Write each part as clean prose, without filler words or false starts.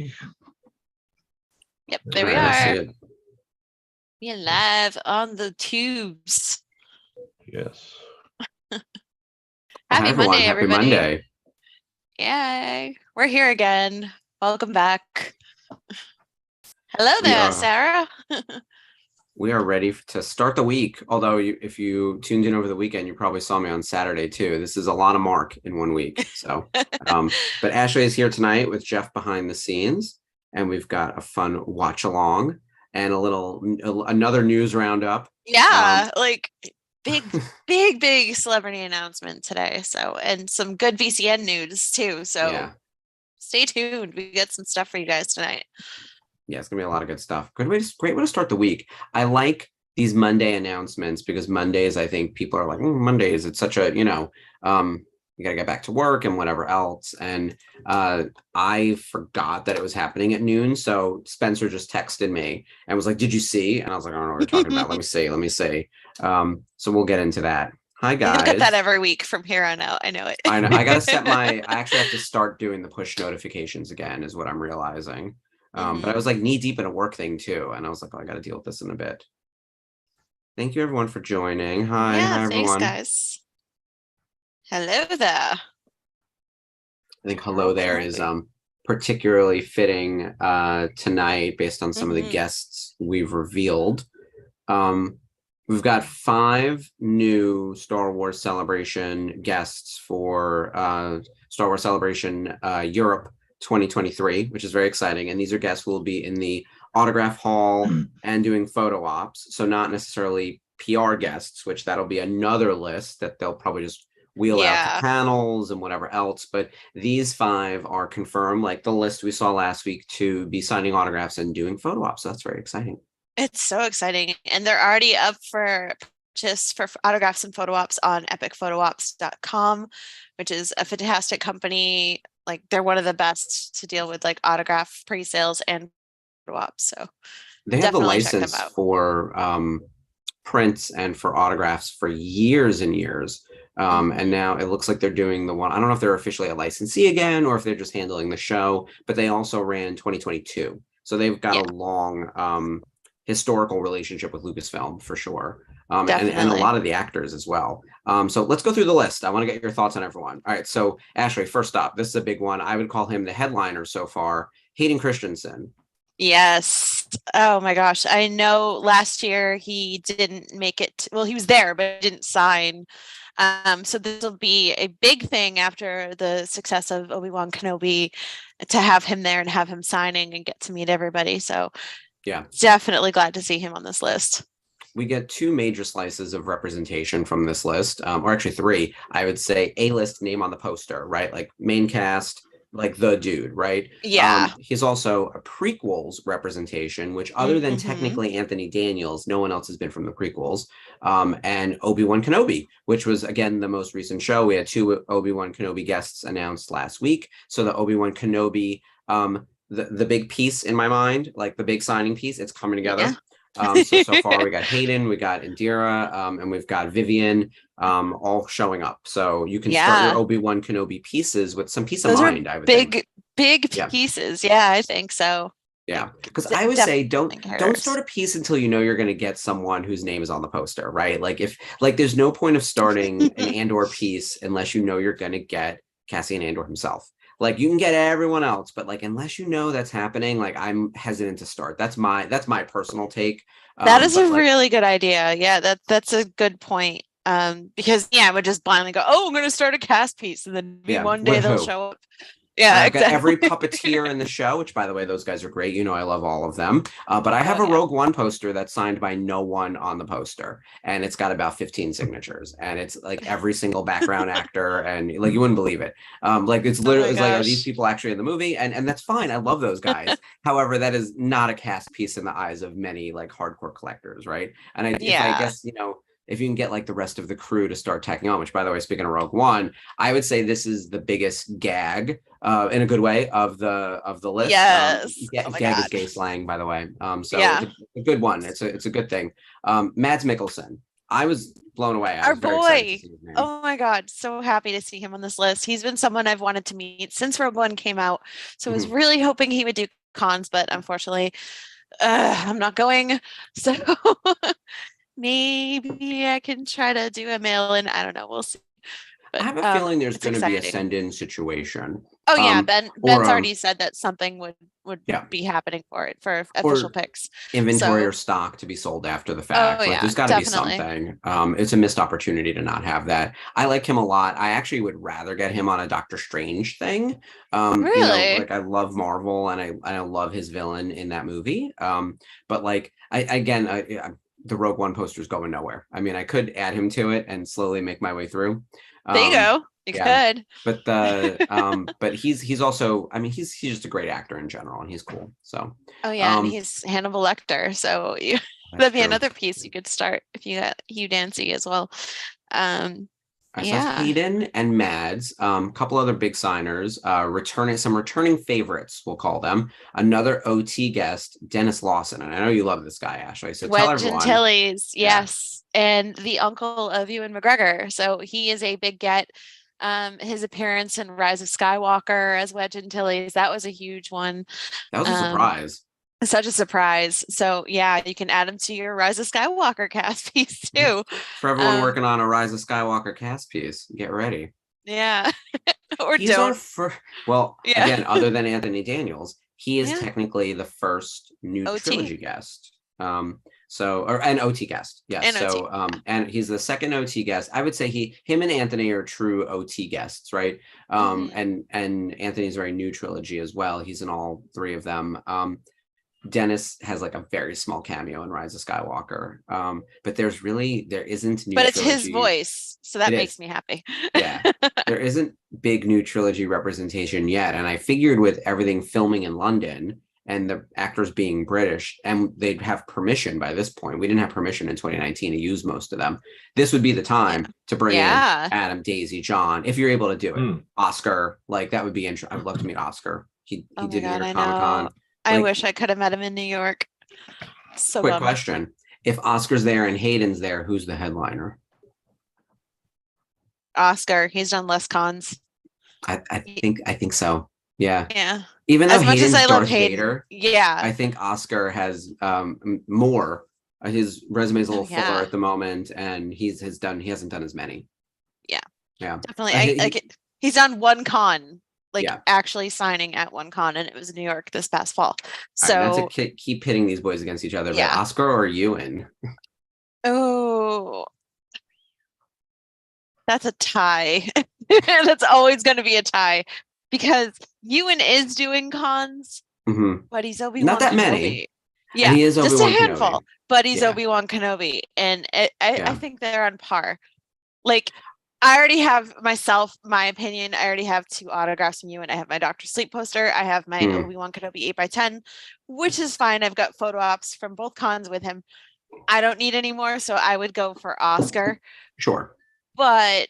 we? Yep, there we are. We are live on the tubes. Yes. Happy everyone. Monday, Happy everybody. Monday. Yay. We're here again. Welcome back. Hello there, Sarah. We are ready to start the week. Although if you tuned in over the weekend, you probably saw me on Saturday too. This is a lot of Mark in 1 week. So, but Ashley is here tonight with Jeff behind the scenes, and we've got a fun watch along and another news roundup. Yeah, big celebrity announcement today. So, and some good VCN news too. So, Stay tuned. We got some stuff for you guys tonight. Yeah, it's gonna be a lot of good stuff. Great way to start the week. I like these Monday announcements because Mondays, I think people are like, Mondays, it's such a, you gotta get back to work and whatever else. And I forgot that it was happening at noon. So Spencer just texted me and was like, did you see? And I was like, I don't know what you're talking about. Let me see. So we'll get into that. Hi guys. You'll get that every week from here on out. I know it. I know. I actually have to start doing the push notifications again, is what I'm realizing. But I was like knee deep in a work thing too. And I was like, I got to deal with this in a bit. Thank you everyone for joining. Hi everyone. Thanks guys. Hello there. I think hello there is particularly fitting tonight based on some of the guests we've revealed. We've got 5 new Star Wars Celebration guests for Star Wars Celebration Europe 2023, which is very exciting. And these are guests who will be in the autograph hall and doing photo ops. So not necessarily PR guests, which that'll be another list that they'll probably just wheel out to panels and whatever else. But these 5 are confirmed, like the list we saw last week, to be signing autographs and doing photo ops. So that's very exciting. It's so exciting. And they're already up for purchase for autographs and photo ops on epicphotoops.com, which is a fantastic company. Like, they're one of the best to deal with like autograph pre-sales and photo ops. So they have the license for prints and for autographs for years and years. And now it looks like they're doing the one. I don't know if they're officially a licensee again or if they're just handling the show, but they also ran 2022. So they've got a long historical relationship with Lucasfilm for sure. And a lot of the actors as well. So let's go through the list. I want to get your thoughts on everyone. All right. So Ashley, first up, this is a big one. I would call him the headliner so far, Hayden Christensen. Yes. Oh my gosh. I know last year he didn't make it. Well, he was there, but didn't sign. So this will be a big thing after the success of Obi-Wan Kenobi to have him there and have him signing and get to meet everybody. So definitely glad to see him on this list. We get 2 major slices of representation from this list, or actually 3. I would say A-list name on the poster, right? Like main cast, like the dude, right? Yeah. He's also a prequels representation, which other than technically Anthony Daniels, no one else has been from the prequels. And Obi-Wan Kenobi, which was, again, the most recent show. We had 2 Obi-Wan Kenobi guests announced last week. So the Obi-Wan Kenobi, the big piece in my mind, like the big signing piece, it's coming together. Yeah. So far we got Hayden, we got Indira, and we've got Vivian all showing up. So you can start your Obi-Wan Kenobi pieces with some peace of mind. I would think. Big pieces. Yeah, I think so. Yeah, because I always say don't start a piece until you know you're going to get someone whose name is on the poster, right? Like there's no point of starting an Andor piece unless you know you're going to get Cassian Andor himself. Like, you can get everyone else, but like, unless you know that's happening, like, I'm hesitant to start. That's my personal take. That is a really good idea. Yeah, that's a good point. Because I would just blindly go, I'm going to start a cast piece, and then one day they'll show up. Yeah, I've got every puppeteer in the show, which, by the way, those guys are great. I love all of them. But I have a Rogue One poster that's signed by no one on the poster, and it's got about 15 signatures, and it's like every single background actor, and like you wouldn't believe it. Like it's literally like, are these people actually in the movie? And that's fine. I love those guys. However, that is not a cast piece in the eyes of many like hardcore collectors, right? And I guess if you can get like the rest of the crew to start tacking on, which, by the way, speaking of Rogue One, I would say this is the biggest gag in a good way of the list. Yes. Gag is gay slang, by the way. So it's a good one. It's a good thing. Mads Mikkelsen. I was blown away. I Our was very excited to boy. see his name. Oh my God. So happy to see him on this list. He's been someone I've wanted to meet since Rogue One came out. So I was Mhm. really hoping he would do cons, but unfortunately, I'm not going. So maybe I can try to do a mail in. I don't know. We'll see. I But have a feeling there's it's going to be a exciting. send-in situation. Oh yeah, Um, Ben's or already said that something would yeah, be happening for it for official or picks. inventory or So stock to be sold after the oh fact. Like yeah, there's got to be definitely. something. It's a missed opportunity to not have that. I like him a lot. I actually would rather get him on a Doctor Strange thing. Really? Like I love Marvel and I love his villain in that movie. But like the Rogue One poster is going nowhere. I mean, I could add him to it and slowly make my way through. There you Um, go. You yeah, could. but he's also, I mean, he's just a great actor in general and he's cool. So Oh yeah, and um he's Hannibal Lecter, so that's that'd be true. another piece you could start if you got Hugh Dancy as well. Um, I saw yeah. Hayden and Mads, a couple other big signers, returning favorites, we'll call them. Another OT guest, Dennis Lawson. And I know you love this guy, Ashley. So tell Wedge everyone. Antilles, Yeah, yes, and the uncle of Ewan McGregor. So he is a big get. His appearance in Rise of Skywalker as Wedge Antilles, that was a huge one. that was a Um, surprise. such a surprise. So yeah, you can add him to your Rise of Skywalker cast piece too. For everyone Um, working on a Rise of Skywalker cast piece, get ready. yeah, or He's our don't. first, well, Yeah, again, other than Anthony Daniels, he is yeah. technically the first new OT trilogy guest. Or an OT guest, yes. and OT. And he's the second OT guest. I would say him and Anthony are true OT guests, right? Hmm. And Anthony's very new trilogy as well. He's in all three of them. Dennis has like a very small cameo in Rise of Skywalker. But there isn't new But it's his trilogy. voice, so It that makes is. me happy. Yeah, there isn't big new trilogy representation yet. And I figured with everything filming in London and the actors being British, and they'd have permission by this point. We didn't have permission in 2019 to use most of them. This would be the Yeah. time to bring in Yeah. Adam, Daisy, John, if you're able to do it. Hmm. Oscar, like that would be interesting. I would love to meet Oscar. He Oh my did New God, York I Comic know. Con. I Like, wish I could have met him in New York. So quick bummed. question. If Oscar's there and Hayden's there, who's the headliner? Oscar, he's done less cons. I think so. Yeah. Yeah. Even though As much as Hayden's I love Darth Hayden. Vader, Yeah. I think Oscar has more. His resume is a Oh little fuller yeah. at the moment, and he hasn't done as many. Yeah. Yeah, Definitely. he, He's done one con, like yeah. actually signing at one con, and it was New York this past fall. All right, not to So keep pitting these boys against each other, but yeah. Oscar or Ewan? Oh, that's a tie. That's always going to be a tie because Ewan is doing cons, Hmm. but he's Not Obi-Wan that many, Kenobi. and Yeah, he is just a Obi-Wan handful, Kenobi. but he's Yeah, Obi-Wan Kenobi. And I yeah. think they're on par. Like, I already have my opinion. I already have two autographs from Ewan. I have my Dr. Sleep poster. I have my Hmm. Obi-Wan Kenobi 8x10, which is fine. I've got photo ops from both cons with him. I don't need any more, so I would go for Oscar, Sure. but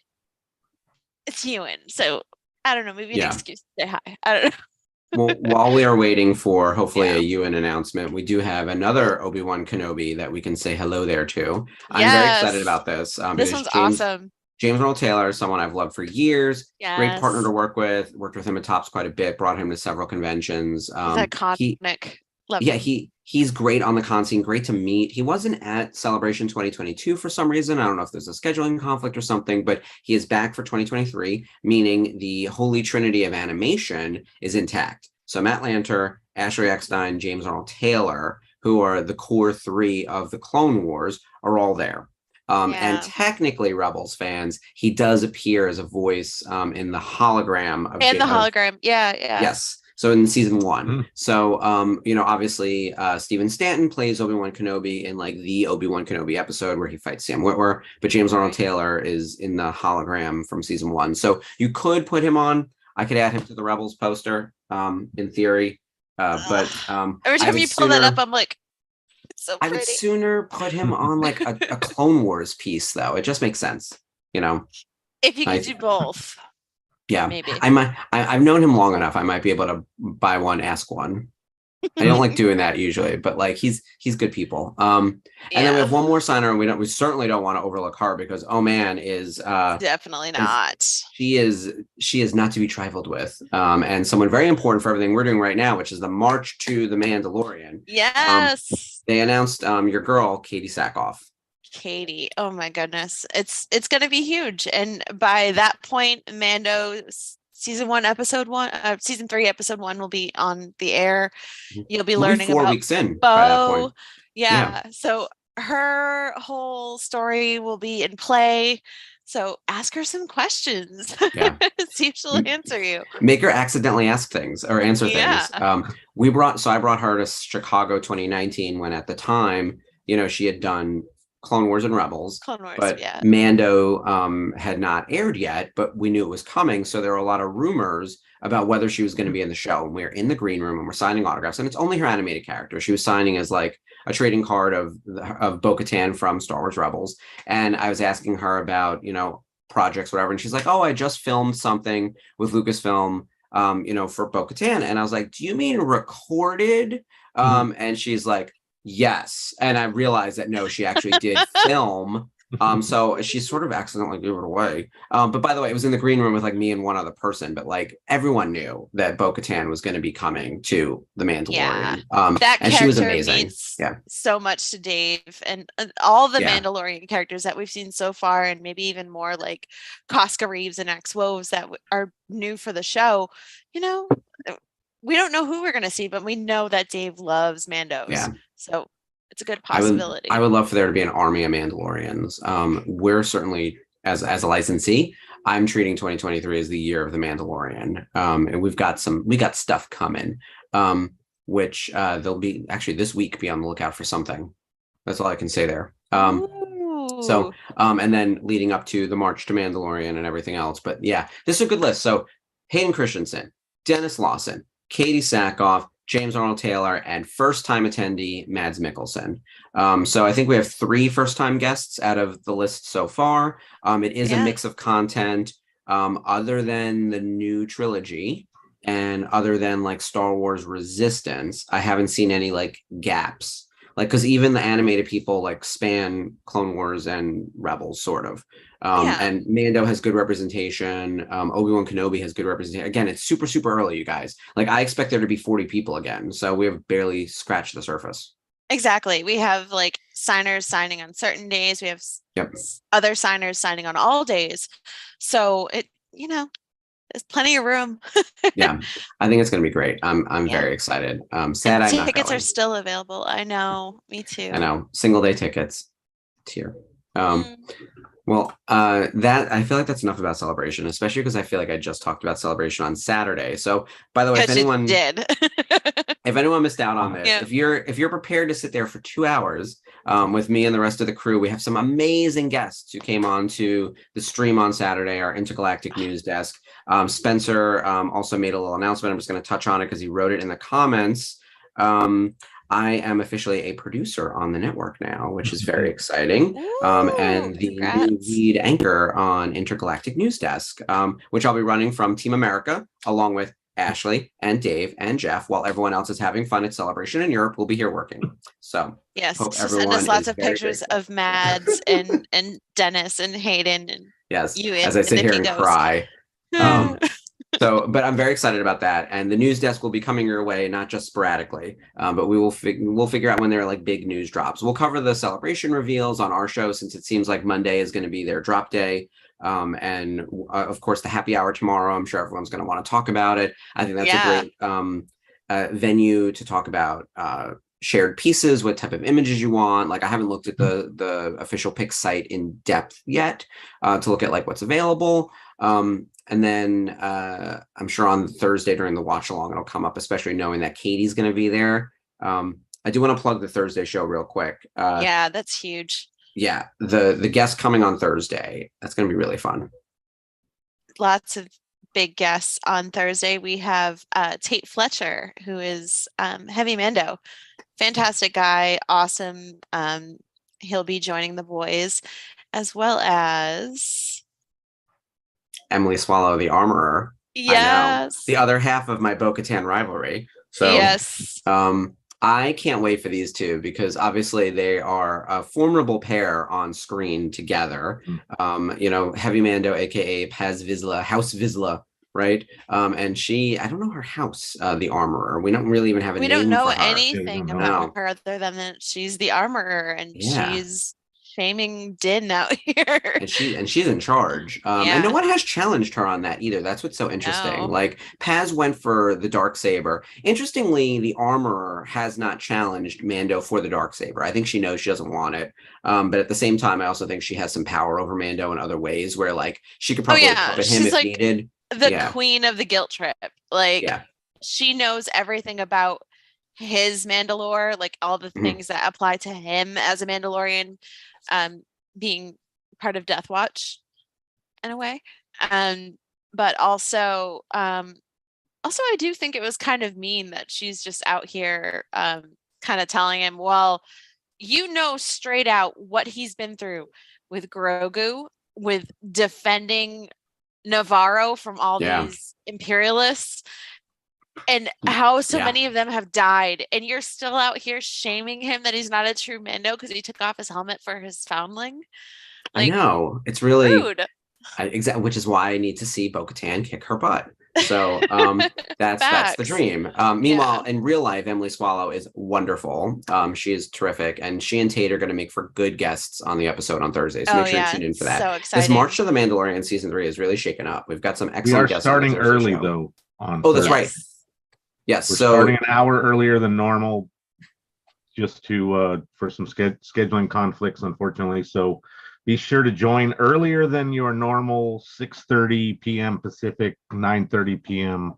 it's Ewan. So I don't know, maybe an Yeah. excuse to say hi. I don't know. Well, while we are waiting for hopefully a Yeah. Ewan announcement, we do have another Obi-Wan Kenobi that we can say hello there to. I'm very excited Yes. about this. This Because one's awesome. James Earl Taylor is someone I've loved for years. Great partner to Yes. work with. Worked with him at Tops quite a bit. Brought him to several conventions. He's iconic. Love Yeah, him. he's great on the con scene. Great to meet. He wasn't at Celebration 2022 for some reason. I don't know if there's a scheduling conflict or something, but he is back for 2023, meaning the holy trinity of animation is intact. So Matt Lanter, Ashley Eckstein, James Earl Taylor, who are the core three of the Clone Wars, are all there. And Yeah. technically, Rebels fans, he does appear as a voice in the hologram of And the hologram. Yeah, yeah. yes. So in season one. Mm. So obviously Stephen Stanton plays Obi-Wan Kenobi in like the Obi-Wan Kenobi episode where he fights Sam Witwer, but James Arnold Right. Taylor is in the hologram from season one. So you could put him on. I could add him to the Rebels poster, in theory. But Every I time would you pull that up, sooner I'm like, it's so I would pretty. sooner put him on like a Clone Wars piece, though. It just makes sense, you know. If you I could do both, yeah. maybe. I've known him long enough. I might be able to buy one, ask one. I don't like doing that usually, but like he's good people. And then we Yeah, have one more signer, and we certainly don't want to overlook her because oh man, definitely is not. she is not to be trifled with. And someone very important for everything we're doing right now, which is the March to the Mandalorian. Um, Yes. they announced your girl, Katie Sackhoff. Katie. Oh my goodness. It's gonna be huge. And by that point, Mando season one, episode one, season three, episode one will be on the air. You'll be We'll be learning 4 about weeks in by that point. Bo. Yeah. Yeah. So her whole story will be in play. So ask her some questions. Yeah. See if she'll answer you. Make her accidentally ask things or answer Yeah. things. I brought her to Chicago 2019 when at the time, she had done Clone Wars and Rebels, Clone Wars. but Yeah. Mando had not aired yet, but we knew it was coming. So there were a lot of rumors about whether she was going to be in the show. And we are in the green room and we're signing autographs, and it's only her animated character. She was signing as like a trading card of Bo-Katan from Star Wars Rebels. And I was asking her about, projects, whatever. And she's like, oh, I just filmed something with Lucasfilm, for Bo-Katan. And I was like, do you mean recorded? And she's like, yes. And I realized that no, she actually did film. So she sort of accidentally gave it away. But by the way, it was in the green room with like me and one other person, but like everyone knew that Bo-Katan was going to be coming to the Yeah. Mandalorian. That And she was character amazing. means Yeah. so much to Dave and all the Yeah. Mandalorian characters that we've seen so far, and maybe even more like Casca Reeves and X Woves that are new for the show. You know, we don't know who we're going to see, but we know that Dave loves Mandos. Yeah. So it's a good I possibility. would love for there to be an army of Mandalorians. We're certainly as a licensee, I'm treating 2023 as the year of the Mandalorian. And we got stuff coming. Which they'll be actually this week, be on the lookout for something. That's all I can say there. So and then leading up to the March to Mandalorian and everything else. But yeah, this is a good list. So Hayden Christensen, Dennis Lawson, Katie Sackhoff, James Arnold Taylor, and first-time attendee Mads Mikkelsen. So I think we have 3 first-time guests out of the list so far. It is a mix of content, other than the new trilogy and other than like Star Wars Resistance. I haven't seen any like gaps. Like, because even the animated people like span Clone Wars and Rebels, sort of. And Mando has good representation. Obi-Wan Kenobi has good representation. Again, it's super, super early, you guys. Like, I expect there to be 40 people again. So we have barely scratched the surface. Exactly. We have like signers signing on certain days. We have other signers signing on all days. So there's plenty of room. Yeah, I think it's going to be great. I'm very excited. Sad I'm not tickets going. are still available. I know. Me too. I know. Single day tickets. Here. Well, that I feel like that's enough about Celebration, especially because I feel like I just talked about Celebration on Saturday. So, by the way, if anyone did, if anyone missed out on this, if you're prepared to sit there for 2 hours with me and the rest of the crew, we have some amazing guests who came on to the stream on Saturday, our intergalactic news desk. Spencer also made a little announcement. I'm just going to touch on it because he wrote it in the comments. I am officially a producer on the network now, which is very exciting. And the new lead anchor on Intergalactic News Desk, which I'll be running from Team America, along with Ashley and Dave and Jeff, while everyone else is having fun at Celebration in Europe. We'll be here working. So yes, send us lots of pictures of Mads and Dennis and Hayden and you as I sit here and cry. But I'm very excited about that, and the news desk will be coming your way, not just sporadically, but we'll figure out when there are like big news drops. We'll cover the Celebration reveals on our show, since it seems like Monday is going to be their drop day, and of course the happy hour tomorrow. I'm sure everyone's going to want to talk about it. I think that's a great venue to talk about shared pieces, what type of images you want. Like, I haven't looked at the official pick site in depth yet to look at like what's available. And then I'm sure on Thursday during the watch along, it'll come up, especially knowing that Katie's going to be there. I do want to plug the Thursday show real quick. That's huge. Yeah, the guest coming on Thursday, that's going to be really fun. Lots of big guests on Thursday. We have Tate Fletcher, who is Heavy Mando. Fantastic guy, awesome. He'll be joining the boys, as well as Emily Swallow, the armorer. Yes. The other half of my Bo-Katan rivalry. So, yes. I can't wait for these two because obviously they are a formidable pair on screen together. Heavy Mando, aka Paz Vizsla, House Vizsla, right? And I don't know her house, the armorer. We don't really even have a We don't name know for her. anything about her other than that she's the armorer and she's shaming Din out here. And she's in charge. And no one has challenged her on that either. That's what's so interesting. No. Like Paz went for the Darksaber. Interestingly, the armorer has not challenged Mando for the Darksaber. I think she knows she doesn't want it. But at the same time, I also think she has some power over Mando in other ways where like she could probably puppet him she's if like needed. The queen of the guilt trip. Like she knows everything about his Mandalore, like all the things that apply to him as a Mandalorian, being part of Death Watch in a way. But also I do think it was kind of mean that she's just out here kind of telling him, well, straight out what he's been through with Grogu, with defending Navarro from all these imperialists, and how so many of them have died, and you're still out here shaming him that he's not a true Mando because he took off his helmet for his foundling. Like, I know, it's really rude. Exactly, which is why I need to see Bo-Katan kick her butt. So that's the dream. Meanwhile, in real life, Emily Swallow is wonderful. She is terrific, and she and Tate are going to make for good guests on the episode on Thursday. So make sure you tune in for that. So exciting! This March to the Mandalorian season 3 is really shaken up. We've got some excellent guests. We are starting early though. On Thursday. That's right. Yes, we're starting an hour earlier than normal, just to for some scheduling conflicts, unfortunately. So be sure to join earlier than your normal 6:30 p.m. Pacific, 9:30 p.m.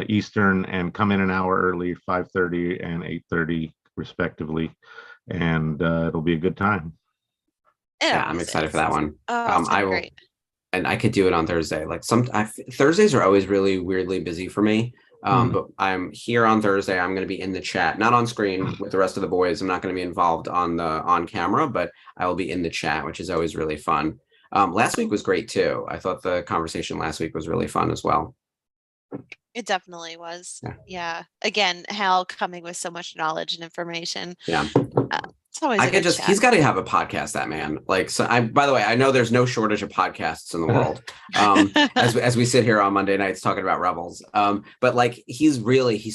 Eastern, and come in an hour early, 5:30 and 8:30 respectively, and it'll be a good time. Yeah, I'm excited for that one. I will. Great. And I could do it on Thursday. Like Thursdays are always really weirdly busy for me. But I'm here on Thursday. I'm going to be in the chat, not on screen with the rest of the boys. I'm not going to be involved on camera, but I will be in the chat, which is always really fun. Last week was great too. I thought the conversation last week was really fun as well. It definitely was. Yeah. Again, Hal coming with so much knowledge and information. Yeah. It's always he's got to have a podcast, that man. Like, so by the way, I know there's no shortage of podcasts in the world. As we sit here on Monday nights talking about Rebels. But like, he's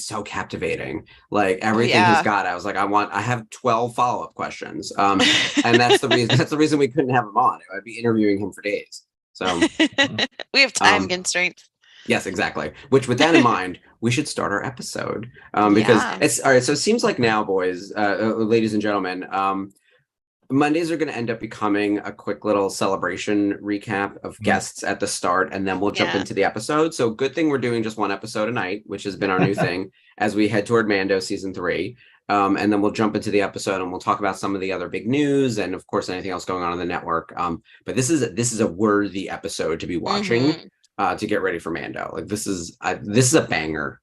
so captivating. Like everything he's got, I was like, I have 12 follow-up questions. And that's the reason we couldn't have him on. I'd be interviewing him for days. So we have time constraints. Yes, exactly. Which, with that in mind, we should start our episode because it's all right. So it seems like now, boys, ladies and gentlemen, Mondays are going to end up becoming a quick little celebration recap of guests at the start, and then we'll jump into the episode. So good thing we're doing just one episode a night, which has been our new thing as we head toward Mando season 3. And then we'll jump into the episode and we'll talk about some of the other big news and, of course, anything else going on in the network. But this is a worthy episode to be watching. To get ready for Mando. Like this is a banger.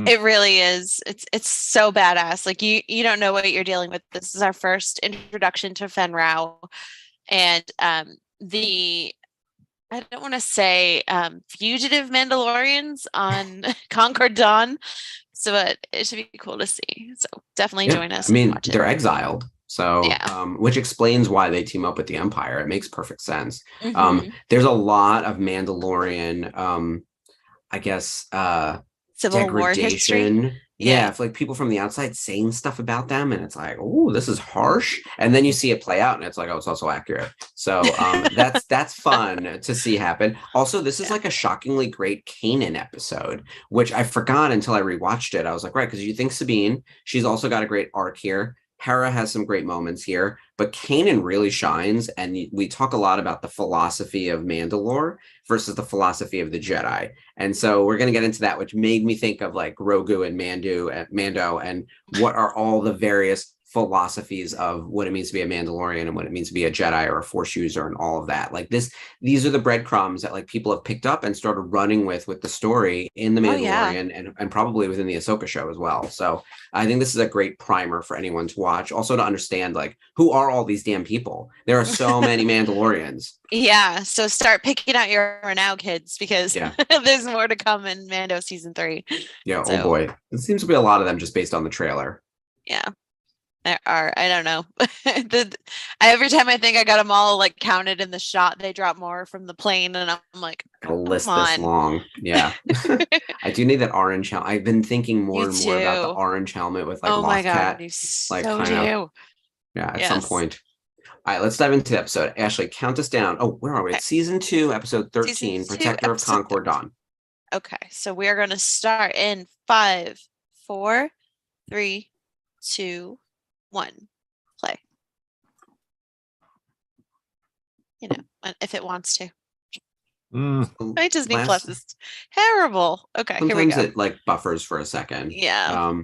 It really is. It's so badass. Like you don't know what you're dealing with. This is our first introduction to Fen Rao, and I don't want to say fugitive Mandalorians on Concord Dawn. So it should be cool to see. So definitely join us. I mean, they're exiled. So, which explains why they team up with the Empire. It makes perfect sense. There's a lot of Mandalorian, I guess, Civil War history. Yeah, if like people from the outside saying stuff about them, and it's like, oh, this is harsh. And then you see it play out, and it's like, oh, it's also accurate. So that's fun to see happen. Also, this is like a shockingly great Kanan episode, which I forgot until I rewatched it. I was like, right, because you think Sabine, she's also got a great arc here. Hera has some great moments here, but Kanan really shines, and we talk a lot about the philosophy of Mandalore versus the philosophy of the Jedi. And so we're going to get into that, which made me think of like Grogu and Mando, and what are all the various philosophies of what it means to be a Mandalorian and what it means to be a Jedi or a Force user and all of that. Like these are the breadcrumbs that like people have picked up and started running with the story in the Mandalorian and probably within the Ahsoka show as well. So I think this is a great primer for anyone to watch. Also to understand like who are all these damn people? There are so many Mandalorians. Yeah, so start picking out your now, kids, because there's more to come in Mando season 3. Yeah, so, oh boy. It seems to be a lot of them just based on the trailer. Yeah. There are, I don't know. Every time I think I got them all like counted in the shot, they drop more from the plane, and I'm like, a list this long. Yeah. I do need that orange helmet. I've been thinking more and more about the orange helmet with like Loth Cat. Like at some point. All right, let's dive into the episode. Ashley, count us down. Oh, where are we? It's season 2, episode 13, Protector of Concord Dawn. Okay, so we are going to start in 5, 4, 3, 2, 1. Play. You know, if it wants to. My Disney Plus is terrible. Okay, sometimes here we go. It like buffers for a second. Yeah.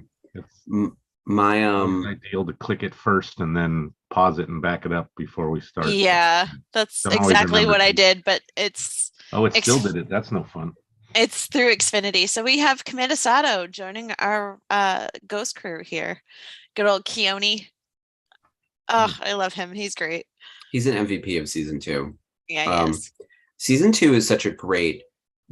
My ideal to click it first and then pause it and back it up before we start. Yeah, that's exactly what I did, but it's it still did it. That's no fun. It's through Xfinity. So we have Commander Sato joining our ghost crew here. Good old Keone. Oh, I love him. He's great. He's an MVP of season 2. Yeah, he is. Season 2 is such a great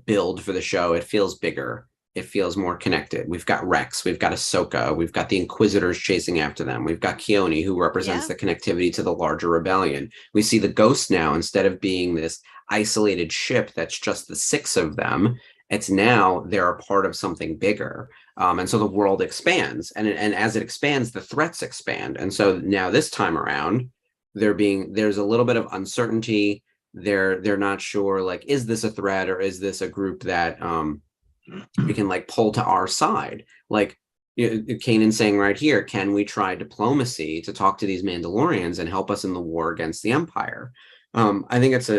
build for the show. It feels bigger. It feels more connected. We've got Rex, we've got Ahsoka, we've got the Inquisitors chasing after them. We've got Keone, who represents the connectivity to the larger rebellion. We see the Ghost now, instead of being this isolated ship that's just the 6 of them, it's now they're a part of something bigger. And so the world expands. And as it expands, the threats expand. And so now this time around, there's a little bit of uncertainty. They're not sure, like, is this a threat or is this a group that we can like pull to our side? Like Kanan's saying right here, can we try diplomacy to talk to these Mandalorians and help us in the war against the Empire? I think it's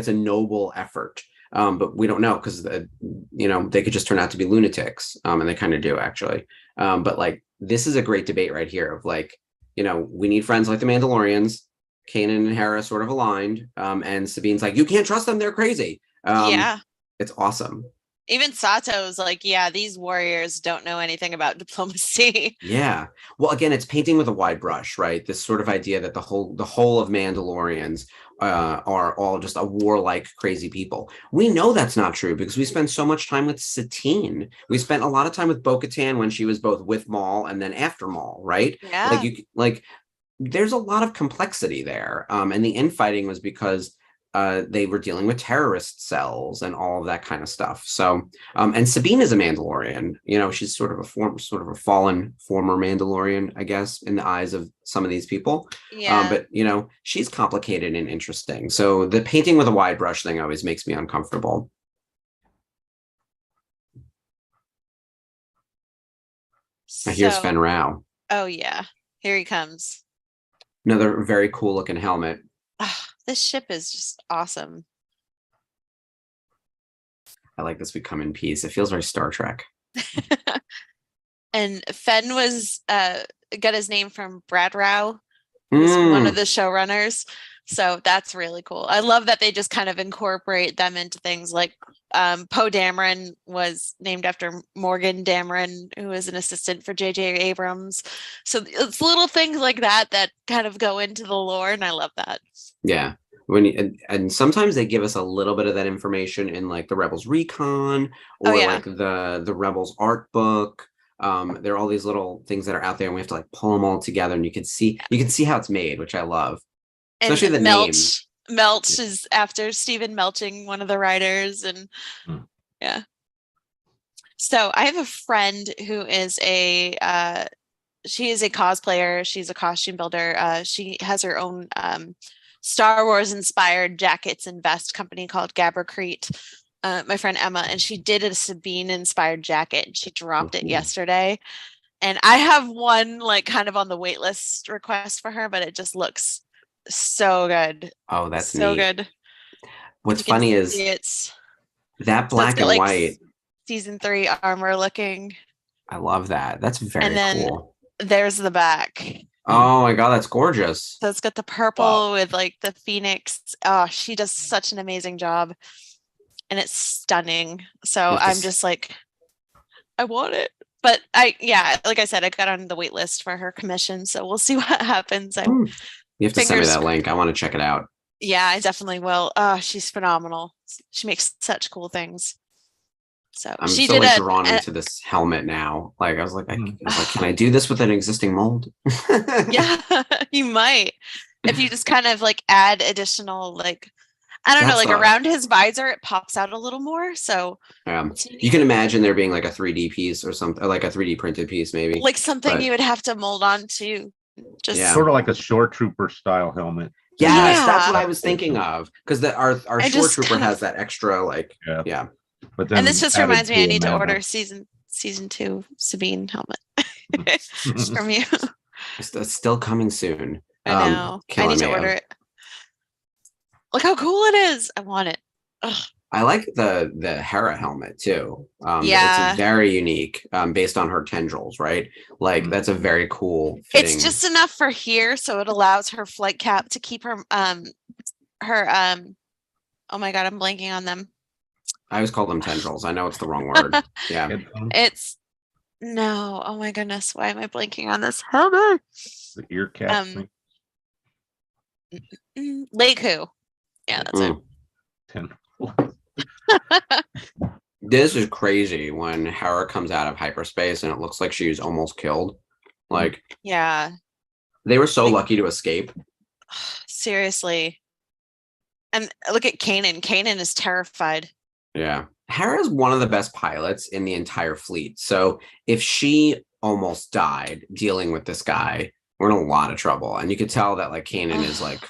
a noble effort, but we don't know because they could just turn out to be lunatics, and they kind of do actually. But like this is a great debate right here of like, we need friends like the Mandalorians. Kanan and Hera sort of aligned, and Sabine's like, you can't trust them, they're crazy. It's awesome. Even Sato's like, yeah, these warriors don't know anything about diplomacy. Yeah. Well, again, it's painting with a wide brush, right? This sort of idea that the whole of Mandalorians are all just a warlike, crazy people. We know that's not true because we spend so much time with Satine. We spent a lot of time with Bo-Katan when she was both with Maul and then after Maul, right? Yeah. There's a lot of complexity there. And the infighting was because they were dealing with terrorist cells and all of that kind of stuff. So, and Sabine is a Mandalorian. She's sort of a fallen former Mandalorian, I guess, in the eyes of some of these people. Yeah. But she's complicated and interesting. So the painting with a wide brush thing always makes me uncomfortable. Here's Fen Rao. Oh yeah, here he comes. Another very cool looking helmet. This ship is just awesome. I like this. We come in peace. It feels very Star Trek. And Fen was got his name from Brad Rao, who's one of the showrunners. So that's really cool. I love that they just kind of incorporate them into things like Poe Dameron was named after Morgan Dameron, who is an assistant for J.J. Abrams. So it's little things like that kind of go into the lore, and I love that. Yeah. And sometimes they give us a little bit of that information in like the Rebels Recon or like the Rebels art book. There are all these little things that are out there, and we have to like pull them all together, and you can see how it's made, which I love. Especially the name. Melch is after Stephen Melching, one of the writers, and yeah. So I have a friend who is she is a cosplayer. She's a costume builder. She has her own Star Wars inspired jackets and vest company called Gabracrete. My friend Emma, and she did a Sabine inspired jacket, and she dropped it yesterday. And I have one like kind of on the wait list request for her, but it just looks so good. Oh, that's so neat. Good. What's funny is it's that black and white season 3 armor looking. I love that. That's very cool. There's the back. Oh my God, that's gorgeous. So it's got the purple with like the phoenix. Oh, she does such an amazing job. And it's stunning. So I'm just like, I want it. But like I said, I got on the wait list for her commission. So we'll see what happens. You have to send me that link. I want to check it out. Yeah, I definitely will. She's phenomenal. She makes such cool things. So I'm she so did like drawn into this helmet now. Like I was like, can I do this with an existing mold? Yeah, you might. If you just kind of like add additional like I don't know, like around his visor, it pops out a little more. So you can imagine there being like a 3D piece or something, like a 3D printed piece, maybe. Like something you would have to mold on to. Just sort of like a shore trooper style helmet. Yes, that's what I was thinking of. Because our shore trooper has that extra like But then and this just reminds me I need to order season 2 Sabine helmet from you. It's still coming soon. I know. I need to order it. Look how cool it is. I want it. Ugh. I like the Hera helmet too. It's very unique based on her tendrils, right? Like that's a very cool fitting. It's just enough for here, so it allows her flight cap to keep her oh my God, I'm blanking on them. I always call them tendrils. I know it's the wrong word. Yeah. No, oh my goodness, why am I blanking on this helmet? The ear cap. Leiku. Yeah, that's it. This is crazy when Hera comes out of hyperspace and it looks like she's almost killed. Like, they were so lucky to escape. Seriously. And look at Kanan. Kanan is terrified. Yeah. Hera is one of the best pilots in the entire fleet. So if she almost died dealing with this guy, we're in a lot of trouble. And you could tell that like Kanan is like,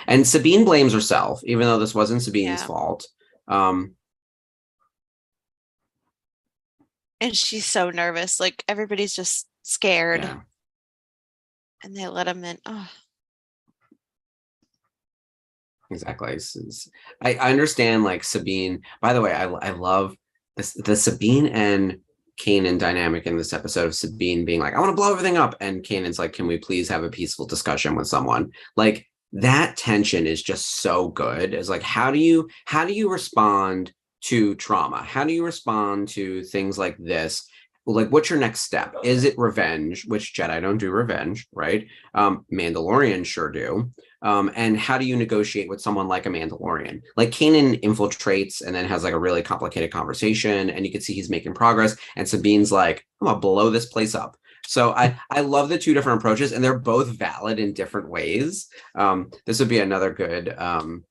and Sabine blames herself, even though this wasn't Sabine's fault. And she's so nervous. Like everybody's just scared. Yeah. And they let him in. Oh. Exactly. I understand like Sabine. By the way, I love this, the Sabine and Kanan dynamic in this episode of Sabine being like, I want to blow everything up. And Kanan's like, can we please have a peaceful discussion with someone? Like that tension is just so good. It's like, how do you respond to trauma? How do you respond to things like this? Like, what's your next step? Is it revenge? Which Jedi don't do revenge, right? Mandalorians sure do. And how do you negotiate with someone like a Mandalorian? Like Kanan infiltrates and then has like a really complicated conversation, and you can see he's making progress. And Sabine's like, I'm gonna blow this place up. So I love the two different approaches, and they're both valid in different ways. This would be another good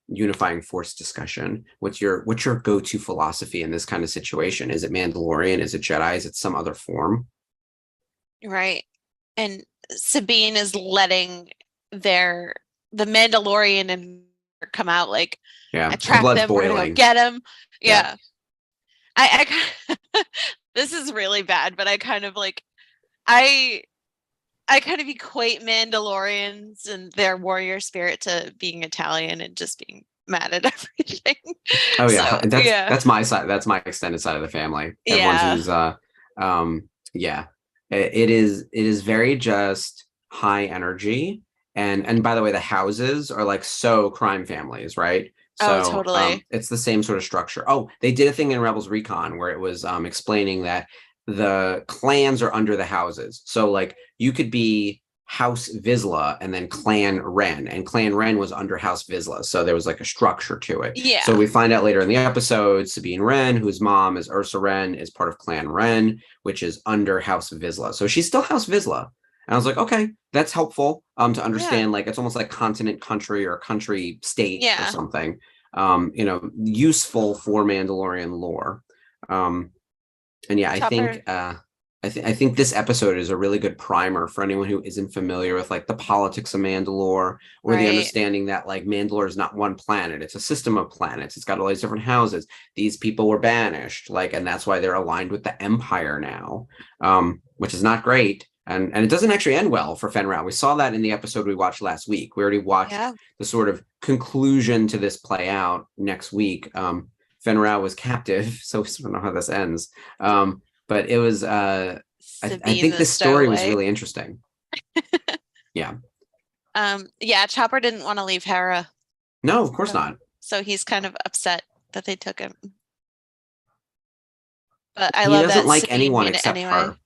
unifying force discussion. What's your go-to philosophy in this kind of situation? Is it Mandalorian? Is it Jedi? Is it some other form? Right. And Sabine is letting the Mandalorian and come out like, I track them, we're gonna go get him. Yeah. I this is really bad, but I kind of like I kind of equate Mandalorians and their warrior spirit to being Italian and just being mad at everything. Oh yeah, so, that's my side. That's my extended side of the family. Everyone who's it is very just high energy. And by the way, the houses are like so crime families, right? So totally. It's the same sort of structure. Oh, they did a thing in Rebels Recon where it was explaining that the clans are under the houses. So like you could be House Vizsla and then Clan Wren, and Clan Wren was under House Vizsla. So there was like a structure to it. Yeah. So we find out later in the episode, Sabine Wren, whose mom is Ursa Wren, is part of Clan Wren, which is under House Vizsla. So she's still House Vizsla. And I was like, okay, that's helpful to understand. Like it's almost like continent country or country state or something. Useful for Mandalorian lore. And yeah, I think this episode is a really good primer for anyone who isn't familiar with like the politics of Mandalore, or the understanding that like Mandalore is not one planet, it's a system of planets. It's got all these different houses. These people were banished, and that's why they're aligned with the Empire now, which is not great. And it doesn't actually end well for Fen Rao. We saw that in the episode we watched last week. We already watched the sort of conclusion to this play out next week. Fen Rao was captive, so we don't know how this ends. But it was, I think this story was really interesting. Yeah. Yeah, Chopper didn't want to leave Hera, No, of course not. so he's kind of upset that they took him. But I He love doesn't that like Sabine anyone made it except anyway. her.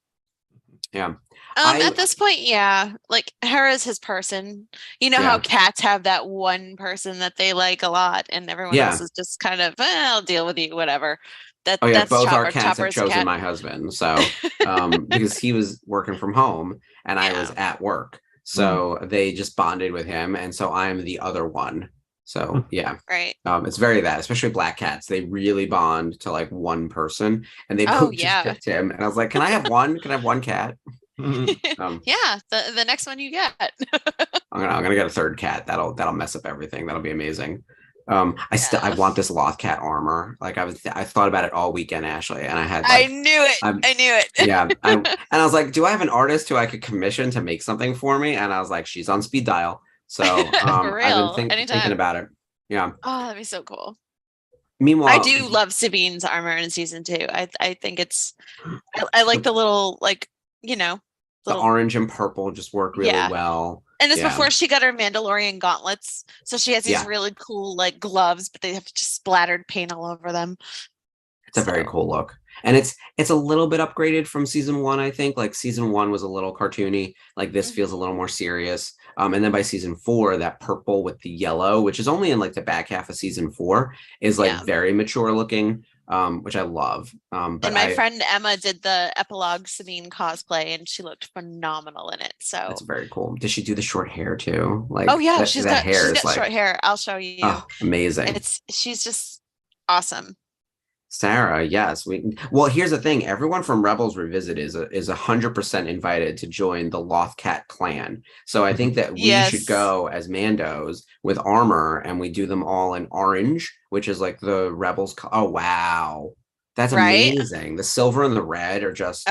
Yeah. I At this point, yeah, like Hera's his person. You know how Yeah. cats have that one person that they like a lot, and everyone Yeah. else is just kind of, I'll deal with you, whatever. Oh yeah, That's both our Chopper. cats have Chopper's a chosen cat. my husband. So because he was working from home and I was Yeah. at work. So they just bonded with him. And so I'm the other one. So yeah. Right. It's very that, especially black cats. They really bond to like one person and they Oh, both just yeah. picked him. And I was like, can I have one? Can I have one cat? Yeah, the next one you get. I'm gonna get a third cat. That'll mess up everything. That'll be amazing. I want this loth cat armor. Like I thought about it all weekend, Ashley, and I had I like knew it. I knew it. yeah. And I was like, do I have an artist who I could commission to make something for me? And I was like, she's on speed dial. So For I've real. been thinking Anytime. about it. Yeah. Oh, that'd be so cool. Meanwhile, I do love Sabine's armor in season 2. I think it's I like the little, like, you know, the orange and purple just work really well. And it's before she got her Mandalorian gauntlets. So she has these really cool like gloves, but they have just splattered paint all over them. It's a very cool look. And it's a little bit upgraded from season 1, I think. Like season 1 was a little cartoony. Like this feels a little more serious. And then by season 4, that purple with the yellow, which is only in like the back half of season 4, is like very mature looking, which I love. But and my friend Emma did the epilogue Sabine cosplay, and she looked phenomenal in it. So that's very cool. Did she do the short hair too? Like, oh yeah, she's got like, short hair. I'll show you. Oh, amazing! She's just awesome. Sarah, yes. Well, here's the thing. Everyone from Rebels Revisited is 100% invited to join the Lothcat clan. So I think that we should go as Mandos with armor, and we do them all in orange, which is like the Rebels. Oh, wow. That's amazing. The silver and the red are just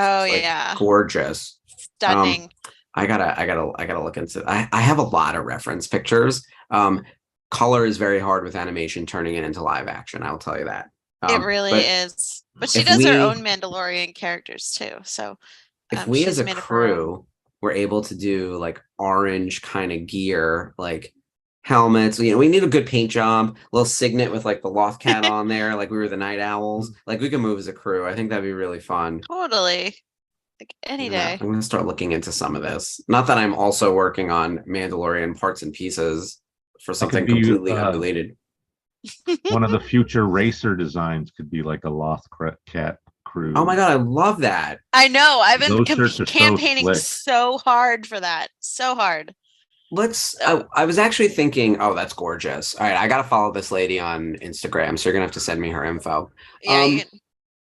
gorgeous. Stunning. I gotta look into it. I have a lot of reference pictures. Color is very hard with animation turning it into live action. I'll tell you that. It really is. But she does her own Mandalorian characters too. So if we as a crew were able to do like orange kind of gear, like helmets, we need a good paint job, a little signet with like the Lothcat on there, like we were the Night Owls. Like we could move as a crew. I think that'd be really fun. Totally. Like any day. I'm gonna start looking into some of this. Not that I'm also working on Mandalorian parts and pieces for something completely unrelated. One of the future racer designs could be like a Lothcat crew. Oh my god, I love that. I know. I've been campaigning so hard for that. So hard. I was actually thinking, oh, that's gorgeous. All right, I gotta follow this lady on Instagram, so you're gonna have to send me her info. Yeah,